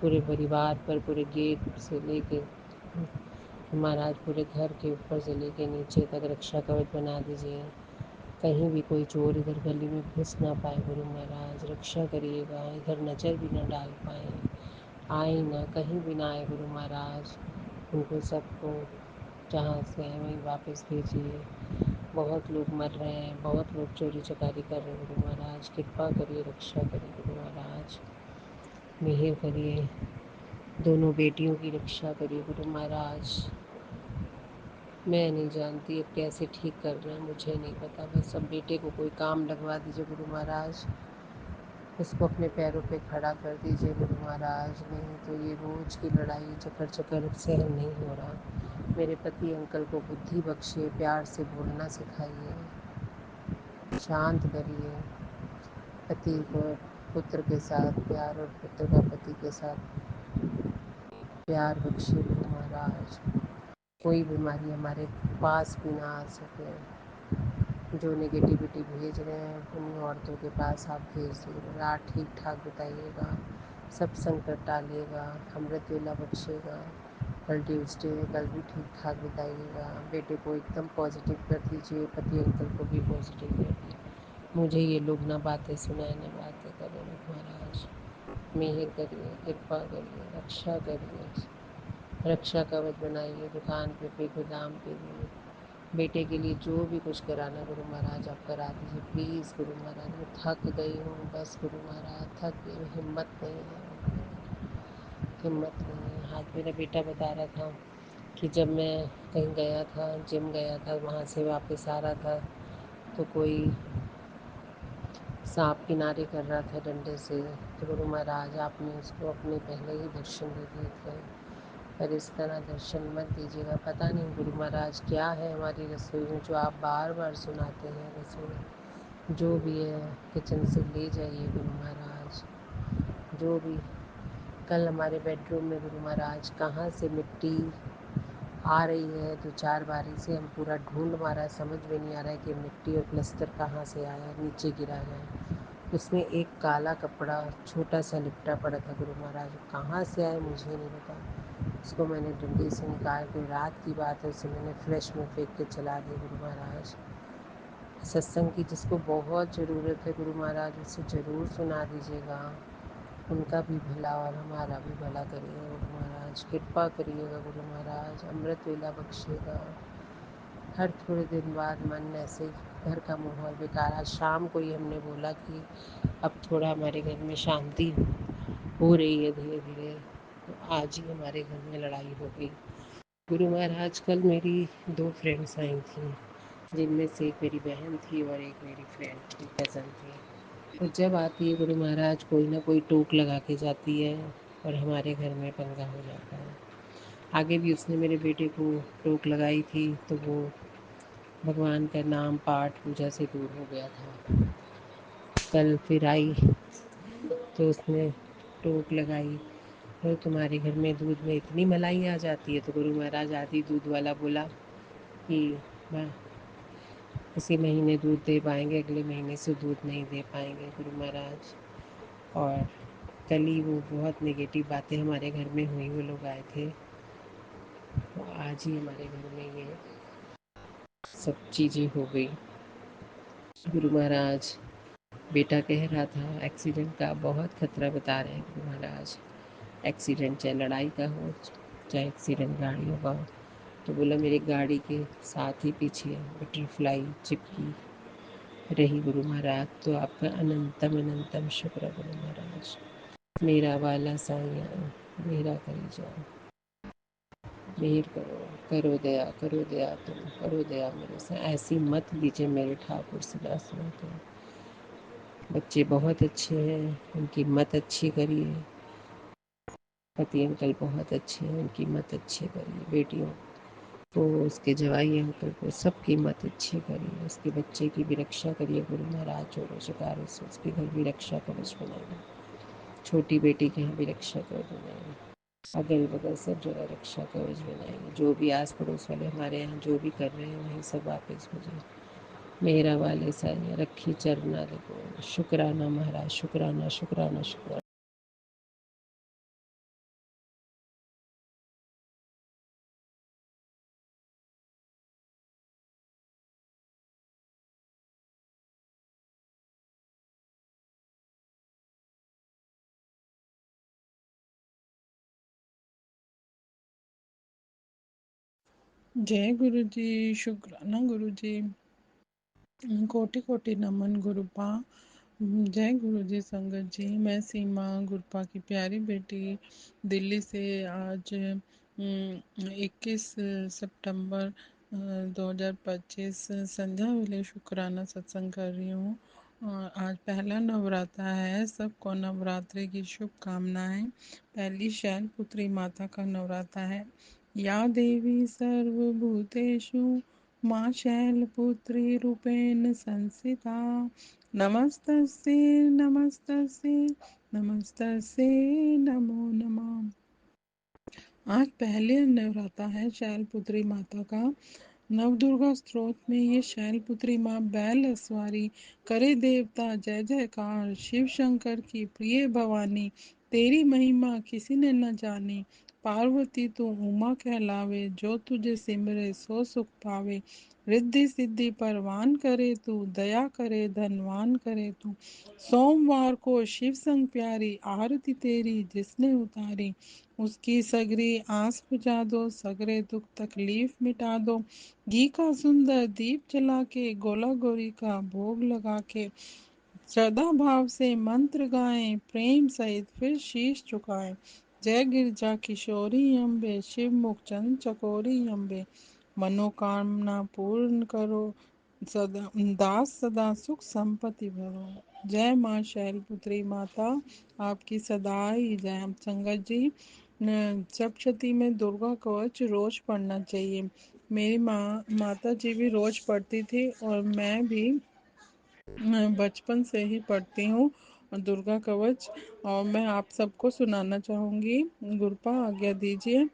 पूरे परिवार पर, पूरे गेट से लेके महाराज पूरे घर के ऊपर से लेके नीचे तक रक्षा कवच बना दीजिए। कहीं भी कोई चोर इधर गली में घुस ना पाए गुरु महाराज, रक्षा करिएगा, इधर नज़र भी ना डाल पाए, आए ना, कहीं भी ना आए गुरु महाराज। उनको सबको जहाँ से है वहीं वापस भेजिए। बहुत लोग मर रहे हैं, बहुत लोग चोरी चकारी कर रहे हैं गुरु महाराज, कृपा करिए, रक्षा करिए गुरु महाराज, मेहर करिए, दोनों बेटियों की रक्षा करिए गुरु महाराज। मैं नहीं जानती अब कैसे ठीक करना है, मुझे नहीं पता, बस अब बेटे को कोई काम लगवा दीजिए गुरु महाराज, उसको अपने पैरों पे खड़ा कर दीजिए गुरु महाराज। नहीं तो ये रोज़ की लड़ाई चक्कर चक्कर सहन नहीं हो रहा। मेरे पति अंकल को बुद्धि बख्शिए, प्यार से बोलना सिखाइए, शांत करिए। पति को पुत्र के साथ प्यार और पुत्र का पति के साथ प्यार बख्शिए गुरु महाराज। कोई बीमारी हमारे पास भी ना आ सके। जो नेगेटिविटी भेज रहे हैं उन्हीं औरतों के पास आप भेज दीजिए। रात ठीक ठाक बिताइएगा, सब संकट टालिएगा, अमृत वेला बख्शेगा। कल ट्यूसडे है, कल भी ठीक ठाक बिताइएगा। बेटे को एकदम पॉजिटिव कर दीजिए, पति अंकल को भी पॉजिटिव कर दीजिए। मुझे ये लोग ना बातें सुनाए ना बातें करें महाराज, मेहर करिए, कृपा करिए, रक्षा करिए, रक्षा कवच बनाइए। दुकान पे गोदाम पे भी बेटे के लिए जो भी कुछ कराना गुरु महाराज आप करा दीजिए प्लीज़ गुरु महाराज। मैं थक गई हूँ बस गुरु महाराज, थक गई हूँ, हिम्मत नहीं है, हिम्मत नहीं है। आज मेरा बेटा बता रहा था कि जब मैं कहीं गया था, जिम गया था, वहाँ से वापस आ रहा था तो कोई सांप किनारे कर रहा था डंडे से, तो गुरु महाराज आपने उसको अपने पहले ही दर्शन दे दिए थे, पर इस तरह दर्शन मत दीजिएगा। पता नहीं गुरु महाराज क्या है हमारी रसोई में जो आप बार बार सुनाते हैं। रसोई जो भी है किचन से ले जाइए गुरु महाराज। जो भी कल हमारे बेडरूम में गुरु महाराज कहाँ से मिट्टी आ रही है, 2-4 बारी से हम पूरा ढूंढ मारा, समझ में नहीं आ रहा है कि मिट्टी और प्लस्तर कहाँ से आया, नीचे गिरा है। उसमें एक काला कपड़ा छोटा सा लिपटा पड़ा था गुरु महाराज, कहाँ से आया मुझे नहीं पता। उसको मैंने डंडे से निकाल के, रात की बात है, उसे मैंने फ्लैश में फेंक के चला दिया गुरु महाराज। सत्संग की जिसको बहुत ज़रूरत है गुरु महाराज, उसे ज़रूर सुना दीजिएगा। उनका भी भला और हमारा भी भला करिएगा गुरु महाराज। कृपा करिएगा गुरु महाराज, अमृत वेला बख्शिएगा। हर थोड़े दिन बाद मन ऐसे ही घर का माहौल बेकार। आज शाम को ही हमने बोला कि अब थोड़ा हमारे घर में शांति हो रही है धीरे धीरे, तो आज ही हमारे घर में लड़ाई हो गई गुरु महाराज। कल मेरी 2 फ्रेंड्स आई थी, जिनमें से एक मेरी बहन थी और एक मेरी फ्रेंड थी, कज़न थी। और जब आती है गुरु महाराज कोई ना कोई टोक लगा के जाती है और हमारे घर में पंगा हो जाता है। आगे भी उसने मेरे बेटे को टोक लगाई थी, तो वो भगवान का नाम पाठ पूजा से दूर हो गया था। कल फिर आई तो उसने टोक लगाई, तो तुम्हारे घर में दूध में इतनी मलाई आ जाती है। तो गुरु महाराज आदि दूध वाला बोला कि मैं इसी महीने दूध दे पाएंगे, अगले महीने से दूध नहीं दे पाएंगे गुरु महाराज। और कल ही वो बहुत नेगेटिव बातें हमारे घर में हुई, वो लोग आए थे, तो आज ही हमारे घर में ये सब चीज़ें हो गई गुरु महाराज। बेटा कह रहा था एक्सीडेंट का बहुत खतरा बता रहे हैं गुरु महाराज। एक्सीडेंट चाहे लड़ाई का हो, चाहे एक्सीडेंट गाड़ियों का हो। तो बोला मेरी गाड़ी के साथ ही पीछे बटरफ्लाई चिपकी रही गुरु महाराज। तो आपका अनंतम अनंतम शुक्र गुरु महाराज। मेरा वाला साईं मेरा करी जाओ, मेहर करो, करो दया, तुम करो दया मेरे से। ऐसी मत दीजिए मेरे ठाकुर सदा सुनते। बच्चे बहुत अच्छे हैं, उनकी मत अच्छी करिए। पति अंकल बहुत अच्छे हैं, उनकी मत अच्छी करिए। बेटियों को, उसके जवाई अंकल को, सबकी मत अच्छी करिए। उसके बच्चे की भी रक्षा करिए गुरु महाराज। चोरों शिकारों से उसके घर भी रक्षा कवच बनाइए। छोटी बेटी के यहाँ भी रक्षा कवच बनाइए। अगल बगल सब जगह रक्षा कवच बनाइए। जो भी आस पड़ोस वाले हमारे यहाँ जो भी कर रहे हैं वहीं सब वापस हो जाए। मेरा वाले साइया रखी चरना देखो। शुक्राना महाराज, शुक्राना शुक्राना शुक्राना। जय गुरु जी, शुक्राना गुरु जी, कोटि कोटि नमन गुरुपा। जय गुरु जी संगत जी। मैं सीमा गुरुपा की प्यारी बेटी दिल्ली से आज 21 सितंबर 2025 संध्या वेले शुक्राना सत्संग कर रही हूँ। आज पहला नवरात्रा है, सबको नवरात्रि की शुभकामनाएं। पहली शैलपुत्री माता का नवरात्रा है। या देवी सर्वभूतेषु माँ शैलपुत्री रूपेण संस्थिता। नमस्तस्यै नमस्तस्यै नमस्तस्यै नमो नमः। आज पहले नवराता है शैलपुत्री माता का। नवदुर्गा स्त्रोत में ये शैलपुत्री माँ बैल अस्वारी करे देवता जय जयकार। शिव शंकर की प्रिय भवानी तेरी महिमा किसी ने न जानी। पार्वती तू उमा कहलावे जो तुझे सिमरे सो सुख पावे। रिद्धि सिद्धि परवान करे तू दया करे धनवान करे तू। सोमवार को शिव संग प्यारी आरती तेरी जिसने उतारी। उसकी सगरी आस बुझा दो, सगरे दुख तकलीफ मिटा दो। घी का सुंदर दीप जला के गोला गोरी का भोग लगा के श्रद्धा भाव से मंत्र गाएं, प्रेम सहित फिर शीश झुकाएं। जय गिरजा किशोरी अम्बे, शिव मुख चंद चकोरी अम्बे। मनोकामना पूर्ण करो, सदा दास सदा सुख संपत्ति भरो। जय माँ शैलपुत्री माता, आपकी सदा ही जय। संगत जी, सप्तशती में दुर्गा कवच रोज पढ़ना चाहिए। मेरी माता जी भी रोज पढ़ती थी और मैं बचपन से ही पढ़ती हूँ दुर्गा कवच। और मैं आप सबको सुनाना चाहूंगी। गुरुपा आज्ञा दीजिए।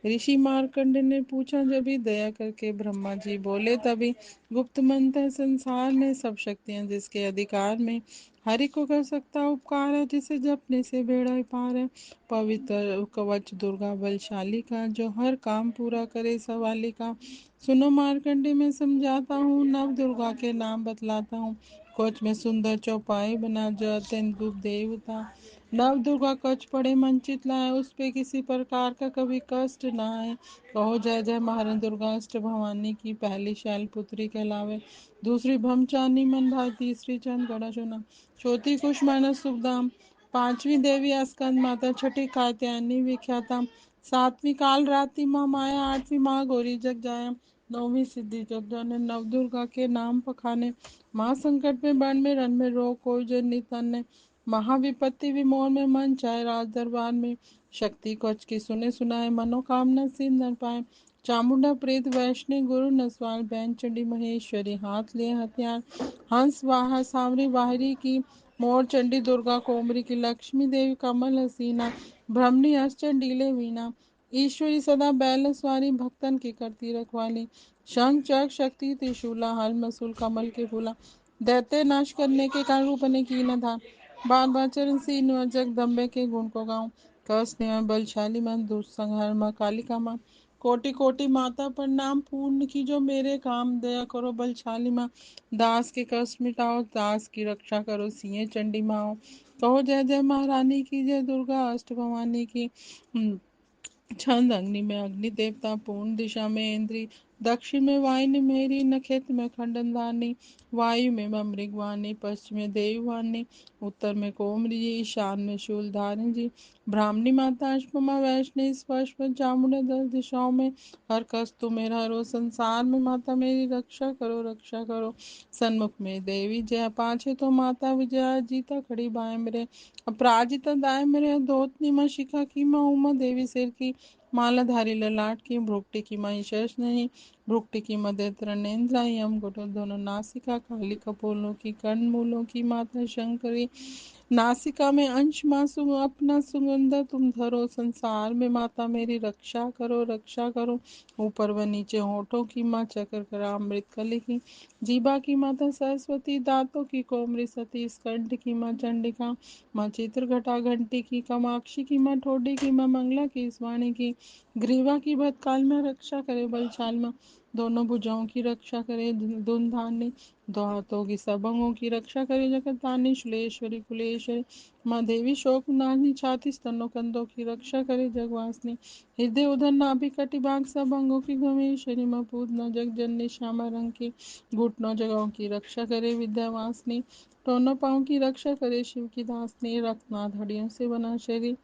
ऋषि मार्कंड ने पूछा, जब ही दया करके ब्रह्मा जी बोले तभी। गुप्त मंत्र संसार में सब शक्तियां जिसके अधिकार में। हरि को कर सकता उपकार है, जिसे जपने से बेड़ा पार है। पवित्र कवच दुर्गा बलशाली का, जो हर काम पूरा करे सवाली का। सुनो मार्कंडे, मैं समझाता हूँ, नव दुर्गा के नाम बतलाता हूँ। कवच में सुंदर चौपाई बना, जो अत्यंत गुप्त देवता। नव दुर्गा कवच पड़े मन चित लाए, उस पे किसी प्रकार का कभी कष्ट ना आए। कहो जय जय महारानी दुर्गा अष्ट भवानी की। पहली शैलपुत्री कहलावे, दूसरी ब्रह्मचारिणी मन भाई, तीसरी चंद गड़ा चुना, चौथी कुश मानस सुखदाम, पांचवी देवी स्कंद माता, छठी कात्यायनी विख्याता, सातवीं काल रात्रि माँ माया, आठवीं माँ गौरी जग जाया, नौवीं सिद्धि जग जाने। नव दुर्गा के नाम पखाने, माँ संकट में बन में रन में रो कोई जन नितन ने। महाविपत्ति विमोह में मन चाहे राज दरबार में। शक्ति कवच की सुने सुनाए, मनोकामना सिद्ध न पाए। चामुंडा प्रेत वैष्णवी गुरु नसवार, बैन चंडी महेश्वरी हाथ लिए हथियार। हंस वाहा सांवरी बाहरी की, मोर चंडी दुर्गा कोमरी की, लक्ष्मी देवी कमल हसीना, ब्रह्मणी अष्टचंडीले वीणा। ईश्वरी सदा बैल सवारी, भक्तन की करती रखवाली। शंख चक्र शक्ति त्रिशूला, हल मसूल कमल के फूला। दैत्य नाश करने के कारण रूप ने की न धान, बार बार चरण सीन जगदम्बे के गुण को गाऊं। कर स्नेह बलशाली मन, दुष्संहार मां कालिका मां। कोटि कोटि माता प्रणाम, पूर्ण की जो मेरे काम। दया करो बलशाली मां, दास के कष्ट मिटाओ, दास की रक्षा करो सिंह चंडी माओ। कहो जय जय महारानी की, जय दुर्गा अष्ट भवानी की। छंद अग्नि में अग्नि देवता, पूर्ण दिशा में इंद्री, दक्षिण में वायु मेरी, नक्षत्र में खंडन धानी, वायु में मृगवाणी, पश्चिम में देववाणी, उत्तर में कोमरी जी, ईशान में शूल धारण जी। ब्राह्मणी माता अष्टमा वैष्णवी, स्पर्श में चामुंडा, 10 दिशाओं में हर कस तुम्हें हरो। संसार में माता मेरी रक्षा करो रक्षा करो। सन्मुख में देवी जय, पाछे तो माता विजया, जीता खड़ी बाएं मेरे, अपराजिता दाएं मेरे। धोतनी माँ शिखा की माँ, उमा देवी सिर की, मालाधारी ललाट की, भ्रुकुटी की माँ शेष नहीं, भ्रुकुटी की मध्य तृणेन्द्र, यम घुटो दोनों नासिका, काली कपोलों की, कर्ण मूलों की माता शंकरी। नासिका में अंश मासु अपना सुगंधा तुम धरो। संसार में माता मेरी रक्षा करो रक्षा करो। ऊपर व नीचे होठों की माँ, चक्र करा अमृत कली की, जीभा की माता सरस्वती, दांतों की कोमरी सती, स्कंठ की माँ चंडिका, माँ चित्र घटा घंटी की, कामाक्षी की माँ ठोडी की माँ, मंगला की स्वाणी की, ग्रीवा की भतकाल में रक्षा करे बलशाल माँ, दोनों भुजाओं की रक्षा करे धुनधानी, दो हाथों की सब अंगों की रक्षा करे जगतानी, शुलेश्वरी कुलेश्वरी माँ देवी शोक नानी, छाती स्तनों कंधों की रक्षा करे जगवासनी, हृदय उधर नाभि कटि भाग सब अंगों की गमेश्वरी माँ पूतना जग जननी, श्यामा रंग की, घुटनों जगहों की रक्षा करे विद्यावासिनी, दोनों पाँव की रक्षा करे शिव की दासनी, रत्नाथ हड्डियों से बना शरीर,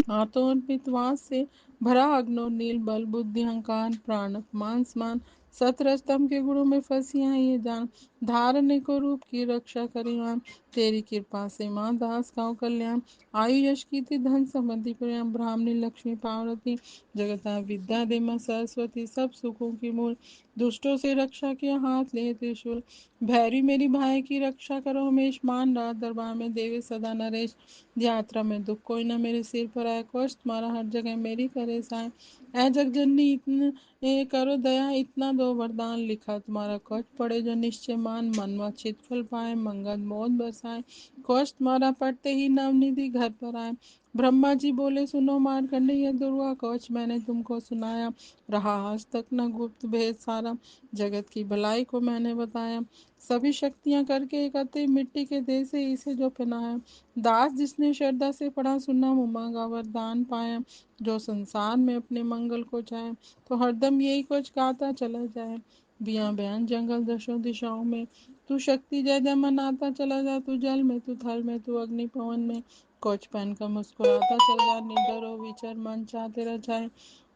हाथों और पितवास से भरा, अग्नो नील बल बुद्धि अहंकार प्राण अपमान स्मान, सत्रह स्तंभ के गुणों में फंसी हैं ये जान, धारने को रूप की रक्षा करी मां, तेरी कृपा से माँ दास का कल्याण, आयु यश कीर्ति धन संबंधी प्रेम, ब्राह्मणी लक्ष्मी पार्वती, जगता विद्या दे मां सरस्वती, सब सुखों की मूल, दुष्टों से रक्षा के हाथ ले त्रिशूल, भैरवी मेरी भाई की रक्षा करो हमेश, मान रात दरबार में देवे सदा नरेश, यात्रा में दुख कोई ना मेरे सिर पर आए, कष्ट तुम्हारा हर जगह मेरी करे साए, ऐ जग जननी इतने करो दया, इतना दो वरदान, लिखा तुम्हारा कष्ट पड़े जो निश्चय मान, मनवा चित फल पाए, मंगल मोद बरसाए, कष्ट तुम्हारा पड़ते ही नवनिधि घर पर आए। ब्रह्मा जी बोले, सुनो मारकंडे, यह दुर्गा कवच मैंने तुमको सुनाया, रहा आज तक न गुप्त भेद सारा, जगत की भलाई को मैंने बताया, सभी शक्तियां करके एकत्र मिट्टी के देह से इसे जो पहनाया, दास जिसने श्रद्धा से पढ़ा सुना, वो मांगा वरदान पाया, जो संसार में अपने मंगल को चाहे, तो हरदम यही कुछ गाता चला जाए, बिया बयान जंगल दशों दिशाओं में, तू शक्ति जय जय मनाता चला जा, तू जल में तू थल में तू अग्नि पवन में, कोच पहन कर मुस्कुराता चला जा, निडर हो विचर मन चाह तेरा चाहे,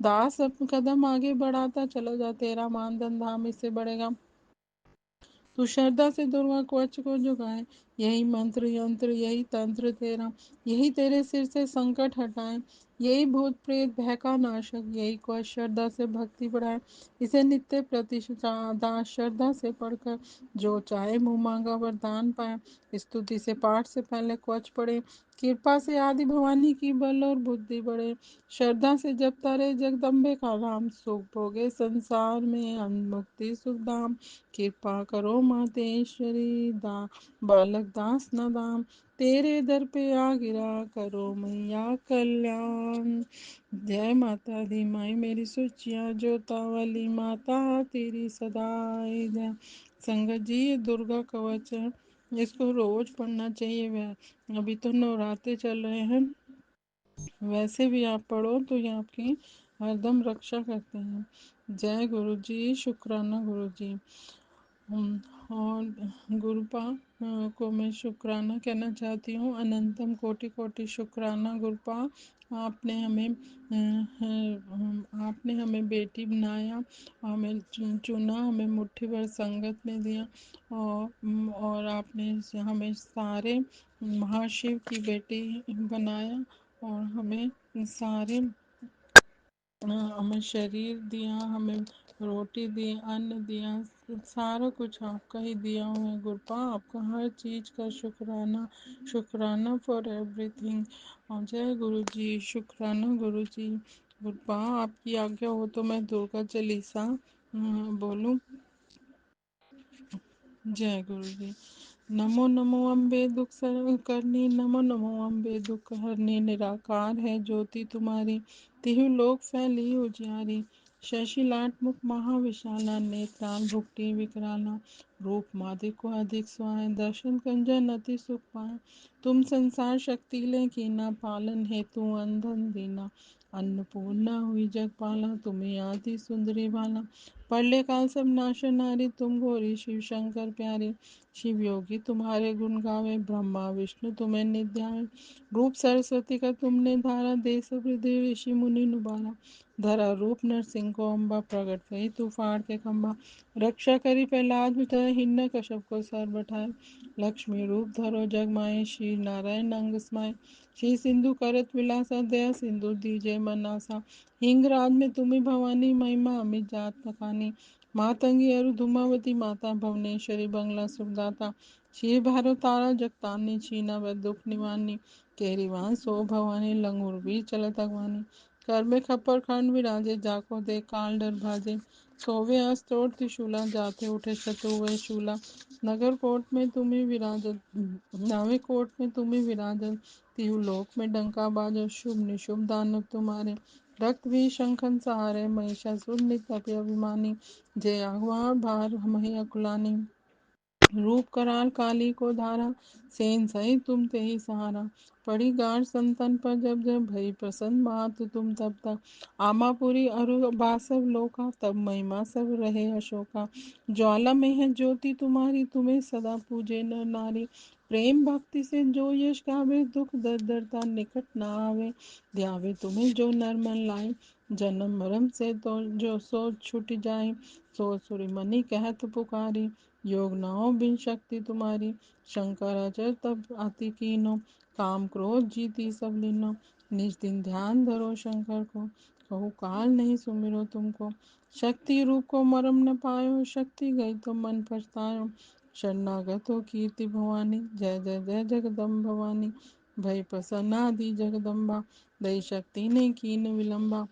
दास अपने कदम आगे बढ़ाता चला जा, तेरा मानधन धाम इससे बढ़ेगा, तू श्रद्धा से दुर्गा कवच को झुकाए, यही मंत्र यंत्र यही तंत्र तेरा, यही तेरे सिर से संकट हटाए, यही भूत प्रेत भय का नाशक, यही को श्रद्धा से भक्ति बढ़ाए। इसे नित्य प्रति श्रद्धा से पढ़कर जो चाहे मुँह मांगा वरदान पाए। स्तुति से पाठ से पहले कवच पढ़े, कृपा से आदि भवानी की बल और बुद्धि बढ़े। श्रद्धा से जपता रहे जगदम्बे का नाम, सुख भोगे संसार में मुक्ति सुख धाम। कृपा करो मातेश्वरी बालक दास नदाम, तेरे दर पे आ गिरा करो मैया कल्याण। जय माता दी माई मेरी सुचिया जोता वाली माता तेरी सदाई जय। संगत जी ये दुर्गा कवच है, इसको रोज पढ़ना चाहिए। वह अभी तो नवरात्रे चल रहे हैं, वैसे भी आप पढ़ो तो ये आपकी हरदम रक्षा करते हैं। जय गुरु जी, शुक्राना गुरु जी। और गुरुपा को मैं शुक्राना कहना चाहती हूँ। अनंतम कोटि कोटि शुक्राना गुरुपा, आपने हमें आपने हमें बेटी बनाया, हमें चुना, हमें मुट्ठी भर संगत में दिया, और आपने हमें सारे महाशिव की बेटी बनाया, और हमें सारे हमें शरीर दिया, हमें रोटी दी, अन्न दिया, सारा कुछ आपका ही दिया हुआ है गुरुपा। आपका हर चीज़ का शुक्राना, शुक्राना फॉर एवरीथिंग। और जय गुरु जी, शुक्राना गुरु जी। गुरुपा आपकी आज्ञा हो तो मैं दुर्गा चालीसा बोलूं। जय गुरु जी। नमो नमो अम्बे दुख करनी, नमो नमो अम्बे दुख हरनी, निराकार है ज्योति तुम्हारी, तिहु लोक फैली उजियारी। शशिलाट मुख महाविशाला, नेत्राल भुक्ति विकराला, रूप मादिक को अधिक सुहाए, दर्शन कंजन अति सुख पाए। तुम संसार शक्ति ले कीना, पालन हेतु अंधन दीना, अन्नपूर्णा हुई जगपाला, तुम्हें आदि सुंदरी बाला। परले काल सब नाशन नारी, तुम घोरी शिव शंकर प्यारी। शिव योगी तुम्हारे गुण गावे, ब्रह्मा विष्णु तुम्हें निध्याए। रूप सरस्वती का तुमने धारा, दे सब हृदय ऋषि मुनि नुबारा। धरा रूप नरसिंह को अम्बा, प्रगट गई तूफान के खम्बा। रक्षा करी प्रहलाद मिटाए, हिरण्य कश्यप को सर बैठाए। लक्ष्मी रूप धरो जग माए, श्री नारायण अंग समाए। श्री सिंधु करत विलासा, दया सिंधु दीजे मनासा। हिंगराज में तुम्हें भवानी, महिमा अमित जात पकानी। मातंगी अरु धूमावती माता, भुवनेश्वरी बंगला सुखदाता। क्षीर भैरव तारा जगतानी, छीना व दुख निवारनी। केहरीवान सो भवानी, लंगूर भी चलत अगवानी। कर में खप्पर खंड विराजे, जाको दे काल डर भाजे। सोवे अस्त्रोर त्रिशूला, जाते उठे शत्रु वै शूला। नगर कोट में तुम्हें विराजत, नावे कोट में तुम्हें विराजत। तिहु लोक में डंका बाजो, शुभ निशुभ दानव तुम्हारे। रक्त भी शंखन सहारे, महिषासुर नित अभिमानी। जय अगवार भार मही अकुलानी, रूप कराल काली को धारा। सेन सही तुम ते ही सहारा, पड़ी गार संतन पर जब जब, भई प्रसन्न मात तुम तब तक। आमापुरी अरु बासव लोका, तब महिमा सब रहे अशोका। ज्वाला में है ज्योति तुम्हारी, तुम्हें सदा पूजे नर नारी। प्रेम भक्ति से जो यश गावे, दुख दरिद्रता निकट न आवे। ध्यावे तुम्हें जो नर मन लाए, जन्म मरम से तो जो सो छूट जाए। सो सुर मनि कहत पुकारी, योग न हो बिन शक्ति तुम्हारी। शंकर अजर तब अति कीनो, काम क्रोध जीती सब लीनो। निज दिन ध्यान धरो शंकर को, कहु काल नहीं सुमिरो तुमको। शक्ति रूप को मरम न पायो, शक्ति गई तो मन पछतायो। शरणागत हो कीर्ति भवानी, जय जय जय जगदम्ब भवानी। भय प्रसन्ना दी जगदम्बा, दई शक्ति ने कीन विलंबा।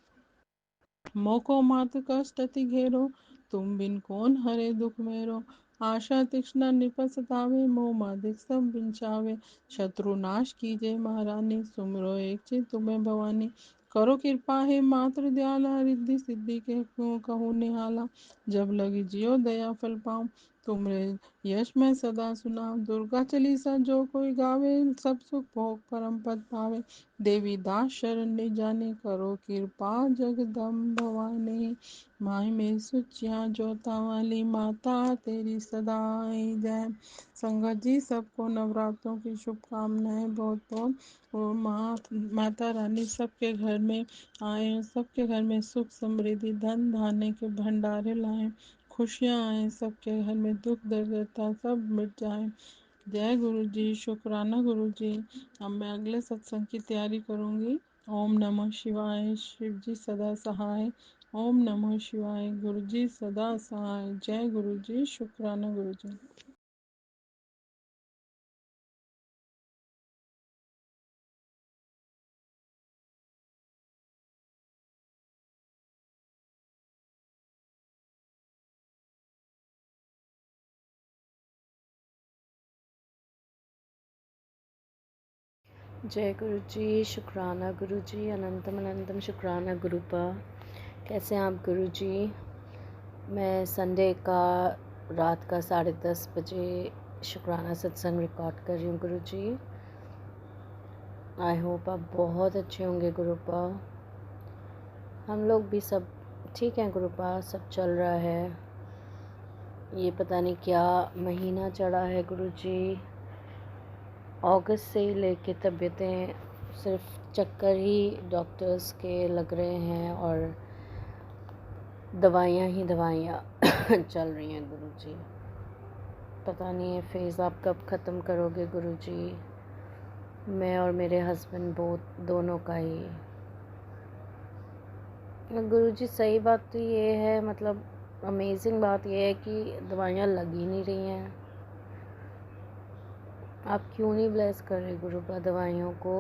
मोको मात कष्ट अति घेरो, तुम बिन कौन हरे दुख मेरो। आशा तीक्ष्ण निपट सतावे, मोह मादिक सब बिनचावे। शत्रु नाश कीजे महारानी, सुमिरो एक चित तुम्हें भवानी। करो कृपा है मातृ दयाला, रिद्धि सिद्धि के कहूँ निहाला। जब लगी जियो दया फल पाऊँ, तुमरे यश मैं सदा सुनाऊं। दुर्गा चालीसा जो कोई गावे, सब सुख भोग परम पद पावे। देवी दास शरण नहीं जाने, करो कृपा जगदम्ब भवानी। माई में सुचिया जोता वाली माता तेरी सदाई जय। संगत जी सबको नवरात्रों की शुभकामनाएं बहुत बहुत। और माता रानी सबके घर में आए, सबके घर में सुख समृद्धि धन धान्य के भंडारे लाएं, खुशियाँ आए सबके घर में, दुख दरिद्रता सब मिट जाए। जय गुरु जी, शुक्राना गुरु जी। अब मैं अगले सत्संग की तैयारी करूंगी। ओम नमः शिवाय। शिव जी सदा सहाय। ओम नमः शिवाय। गुरु जी सदा सहाय। जय गुरु जी, शुक्राना गुरु जी। जय गुरु जी, शुक्राना गुरु जी, अनंतम अनंतम शुक्राना गुरुपा। कैसे हैं आप गुरु जी? मैं संडे का रात का 10:30 बजे शुक्राना सत्संग रिकॉर्ड कर रही हूँ गुरु जी। आई होप आप बहुत अच्छे होंगे गुरुपा। हम लोग भी सब ठीक हैं गुरुपा, सब चल रहा है। ये पता नहीं क्या महीना चढ़ा है गुरु जी, अगस्त से ही लेके तबीयतें सिर्फ चक्कर ही डॉक्टर्स के लग रहे हैं और दवाइयाँ ही दवाइयाँ चल रही हैं गुरु जी। पता नहीं ये फेज़ आप कब ख़त्म करोगे गुरु जी। मैं और मेरे हस्बैंड दोनों का ही। गुरु जी सही बात तो ये है, मतलब अमेजिंग बात ये है कि दवाइयाँ लग ही नहीं रही हैं। आप क्यों नहीं ब्लेस कर रहे गुरुपा दवाइयों को?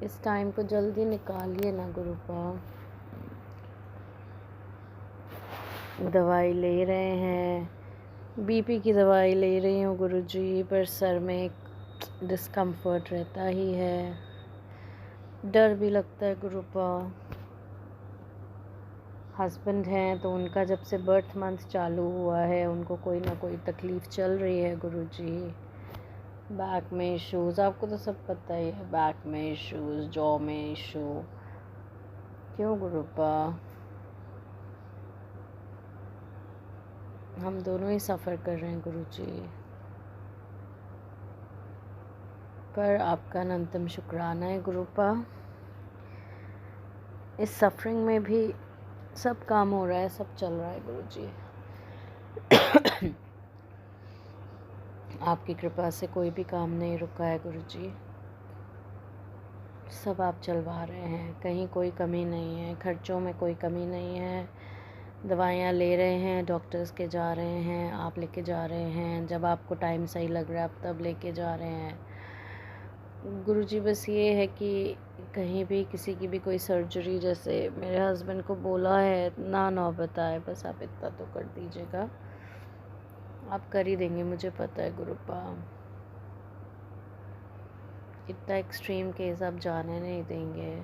इस टाइम को जल्दी निकालिए ना गुरुपा। दवाई ले रहे हैं, बीपी की दवाई ले रही हूँ गुरु जी, पर सर में एक डिस्कम्फर्ट रहता ही है, डर भी लगता है गुरुपा। हस्बैंड हैं तो उनका जब से बर्थ मंथ चालू हुआ है उनको कोई ना कोई तकलीफ़ चल रही है गुरु जी। बैक में इश्यूज़, आपको तो सब पता ही है, बैक में इश्यूज़, जॉ में इशू। क्यों गुरुपा? हम दोनों ही सफ़र कर रहे हैं गुरु जी, पर आपका अनंतम शुक्राना है गुरुपा। इस सफरिंग में भी सब काम हो रहा है, सब चल रहा है गुरु जी। आपकी कृपा से कोई भी काम नहीं रुका है गुरु जी, सब आप चलवा रहे हैं, कहीं कोई कमी नहीं है, खर्चों में कोई कमी नहीं है। दवाइयाँ ले रहे हैं, डॉक्टर्स के जा रहे हैं, आप लेके जा रहे हैं, जब आपको टाइम सही लग रहा है आप तब लेके जा रहे हैं गुरु जी। बस ये है कि कहीं भी किसी की भी कोई सर्जरी, जैसे मेरे हस्बैंड को बोला है ना नौबत आए, बस आप इतना तो कर दीजिएगा। आप कर ही देंगे मुझे पता है गुरुपा, इतना एक्सट्रीम केस आप जाने नहीं देंगे।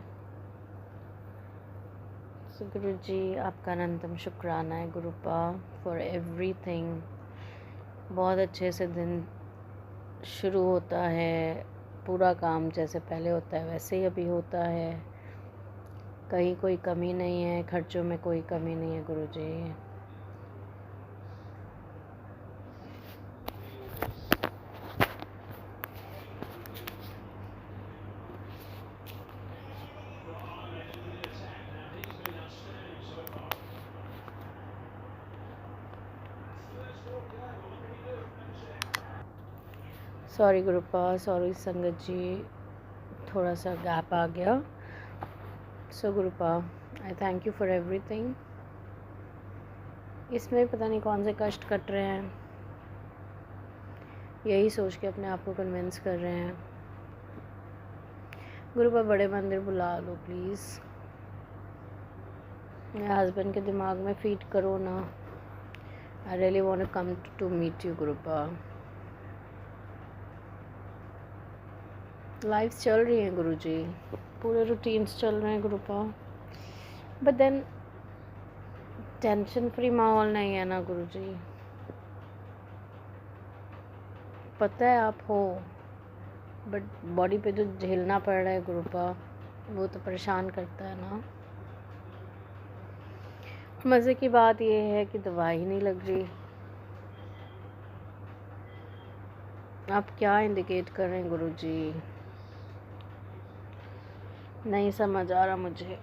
सो गुरु जी आपका अनंतम शुक्राना है गुरुपा फॉर एवरीथिंग। बहुत अच्छे से दिन शुरू होता है, पूरा काम जैसे पहले होता है वैसे ही अभी होता है, कहीं कोई कमी नहीं है, खर्चों में कोई कमी नहीं है गुरु जी। सॉरी गुरुपा, सॉरी संगत जी, थोड़ा सा गैप आ गया। So Gurupa I thank you for everything. इसमें पता नहीं कौन से कष्ट कट रहे हैं, यही सोच के अपने आप को कन्विंस कर रहे हैं। गुरुपा बड़े मंदिर बुला लो प्लीज़, मेरे हस्बैंड के दिमाग में फीड करो ना। I really want to come to meet you Gurupa. Life चल रही है गुरु जी, पूरे रूटीन्स चल रहे हैं गुरुपा, बट देन टेंशन फ्री माहौल नहीं है ना गुरु जी। पता है आप हो, बट बॉडी पे जो झेलना पड़ रहा है गुरुपा वो तो परेशान करता है ना। मज़े की बात ये है कि दवाई ही नहीं लग रही। आप क्या इंडिकेट कर रहे हैं गुरु जी, नहीं समझ आ रहा मुझे।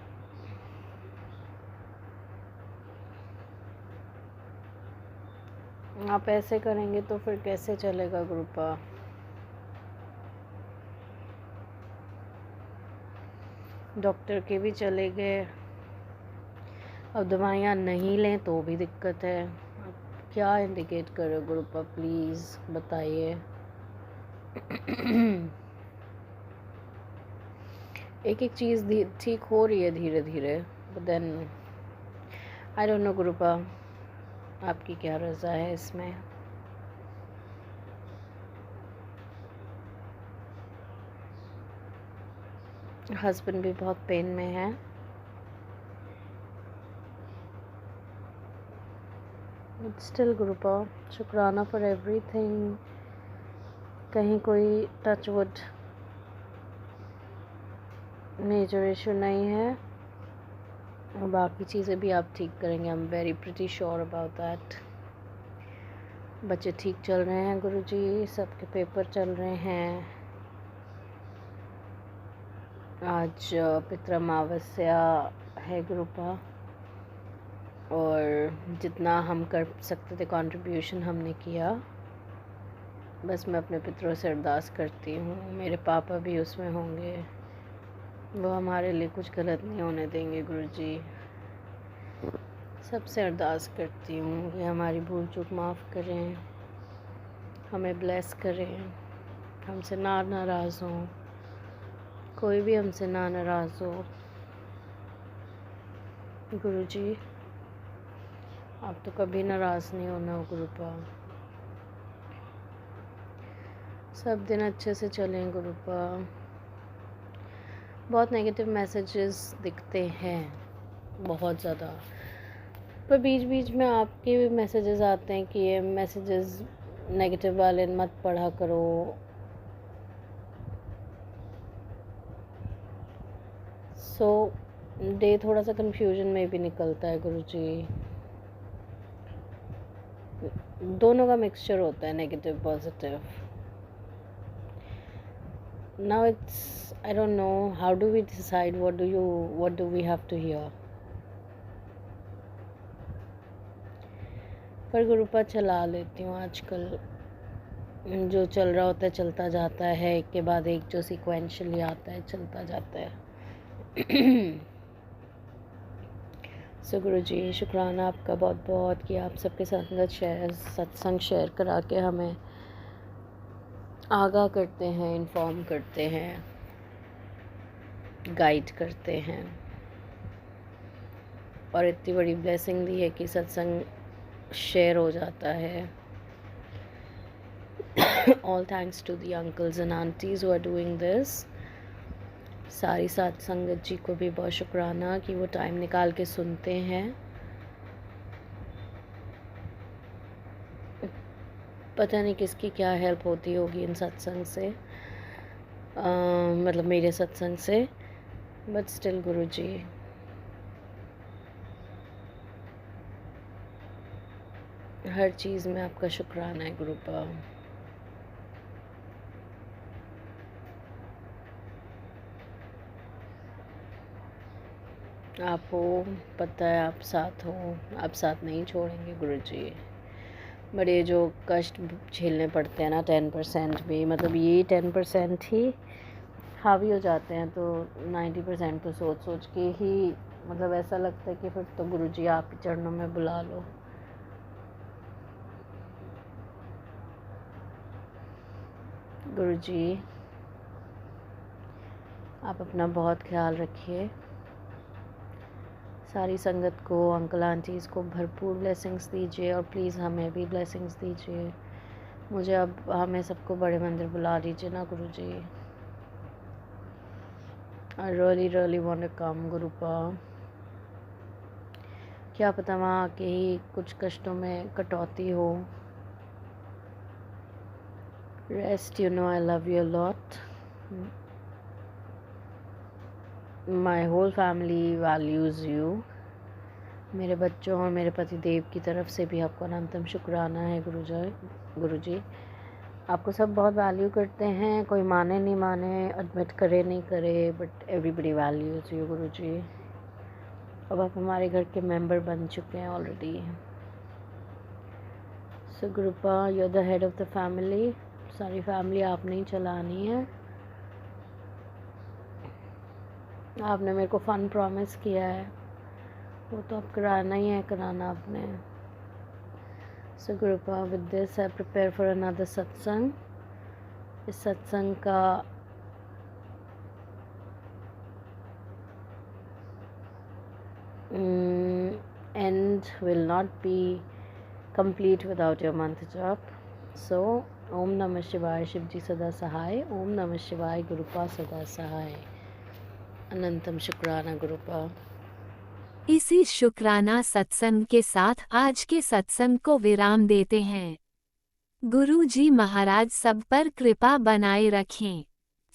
आप ऐसे करेंगे तो फिर कैसे चलेगा गुरुपा। डॉक्टर के भी चले गए, अब दवाइयाँ नहीं लें तो भी दिक्कत है। अब क्या इंडिकेट करे गुरुपा, प्लीज़ बताइए। एक एक चीज़ ठीक हो रही है धीरे धीरे, but then I don't know Gurupa, आपकी क्या रज़ा है इसमें। हस्बैंड भी बहुत पेन में है। बट स्टिल गुरुपा, शुक्राना फॉर एवरीथिंग। कहीं कोई टच वुड मेजर इशू नहीं है, और बाकी चीज़ें भी आप ठीक करेंगे। I am very pretty sure about that. बच्चे ठीक चल रहे हैं गुरुजी, सबके पेपर चल रहे हैं। आज पितृअमावस्या है गुरुपा, और जितना हम कर सकते थे कंट्रीब्यूशन हमने किया। बस मैं अपने पितरों से अरदास करती हूँ, मेरे पापा भी उसमें होंगे, वो हमारे लिए कुछ गलत नहीं होने देंगे गुरुजी। सबसे अरदास करती हूँ कि हमारी भूल चूक माफ़ करें, हमें ब्लेस करें, हमसे ना नाराज़ हों, कोई भी हमसे ना नाराज़ हो। गुरुजी आप तो कभी नाराज़ नहीं होना हो गुरुपा। सब दिन अच्छे से चलें गुरुपा। बहुत नेगेटिव मैसेजेस दिखते हैं, बहुत ज़्यादा, पर बीच बीच में आपके भी मैसेजेस आते हैं कि ये मैसेजेस नेगेटिव वाले मत पढ़ा करो। सो डे थोड़ा सा कंफ्यूजन में भी निकलता है गुरुजी। दोनों का मिक्सचर होता है, negative positive. Now it's I don't know how do we decide what do we have to hear। पर गुरुपा चला लेती हूँ आजकल, जो चल रहा होता है चलता जाता है, एक के बाद एक जो सिक्वेंशली आता है चलता जाता है। सो गुरुजी शुक्राना आपका बहुत बहुत कि आप सबके सत्संग शेयर करा के हमें आगाह करते हैं, इन्फॉर्म करते हैं, गाइड करते हैं, और इतनी बड़ी ब्लेसिंग दी है कि सत्संग शेयर हो जाता है। All thanks to the uncles and aunties who are doing this. सारी साथ संगत जी को भी बहुत शुक्राना कि वो टाइम निकाल के सुनते हैं। पता नहीं किसकी क्या हेल्प होती होगी इन सत्संग से, मतलब मेरे सत्संग से, बट स्टिल गुरुजी हर चीज़ में आपका शुक्राना है गुरुपा। आप हो, पता है आप साथ हो, आप साथ नहीं छोड़ेंगे गुरुजी। बड़े जो कष्ट झेलने पड़ते हैं ना 10% भी, मतलब ये 10% ही हावी हो जाते हैं, तो 90% तो सोच सोच के ही मतलब ऐसा लगता है कि फिर तो गुरुजी आप ही चरणों में बुला लो। गुरुजी आप अपना बहुत ख्याल रखिए। सारी संगत को, अंकल आंटीज़ को भरपूर ब्लेसिंग्स दीजिए, और प्लीज़ हमें भी ब्लेसिंग्स दीजिए। मुझे अब हमें सबको बड़े मंदिर बुला लीजिए ना Guruji. I really want to come Gurupa. क्या पता वहाँ आके ही कुछ कष्टों में कटौती हो। Rest, you know I love you lot. My whole family values you. मेरे बच्चों और मेरे पति देव की तरफ से भी आपको अनंतम शुक्राना है गुरुजी। आपको सब बहुत वैल्यू करते हैं, कोई माने नहीं माने, एडमिट करे नहीं करे, but everybody values you Guruji. अब आप हमारे घर के मेंबर बन चुके हैं already. So Gurupa, you are the head of the family, सारी फैमिली आपने ही चलानी है। आपने मेरे को फन प्रॉमिस किया है, वो तो अब कराना ही है, कराना आपने। So Gurupa, with this I prepare for another satsang. इस सत्संग का end will not be complete without your mantra jap. So Om Namah Shivaya, Shivji Sada Sahai, Om Namah Shivaya, Gurupa Sada Sahai, Anantam Shukrana Gurupa। इसी शुक्राना सत्संग के साथ आज के सत्संग को विराम देते हैं। गुरु जी महाराज सब पर कृपा बनाए रखें,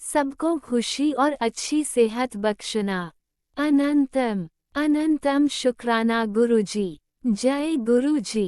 सबको खुशी और अच्छी सेहत बख्शना। अनंतम अनंतम शुक्राना गुरु जी। जय गुरु जी।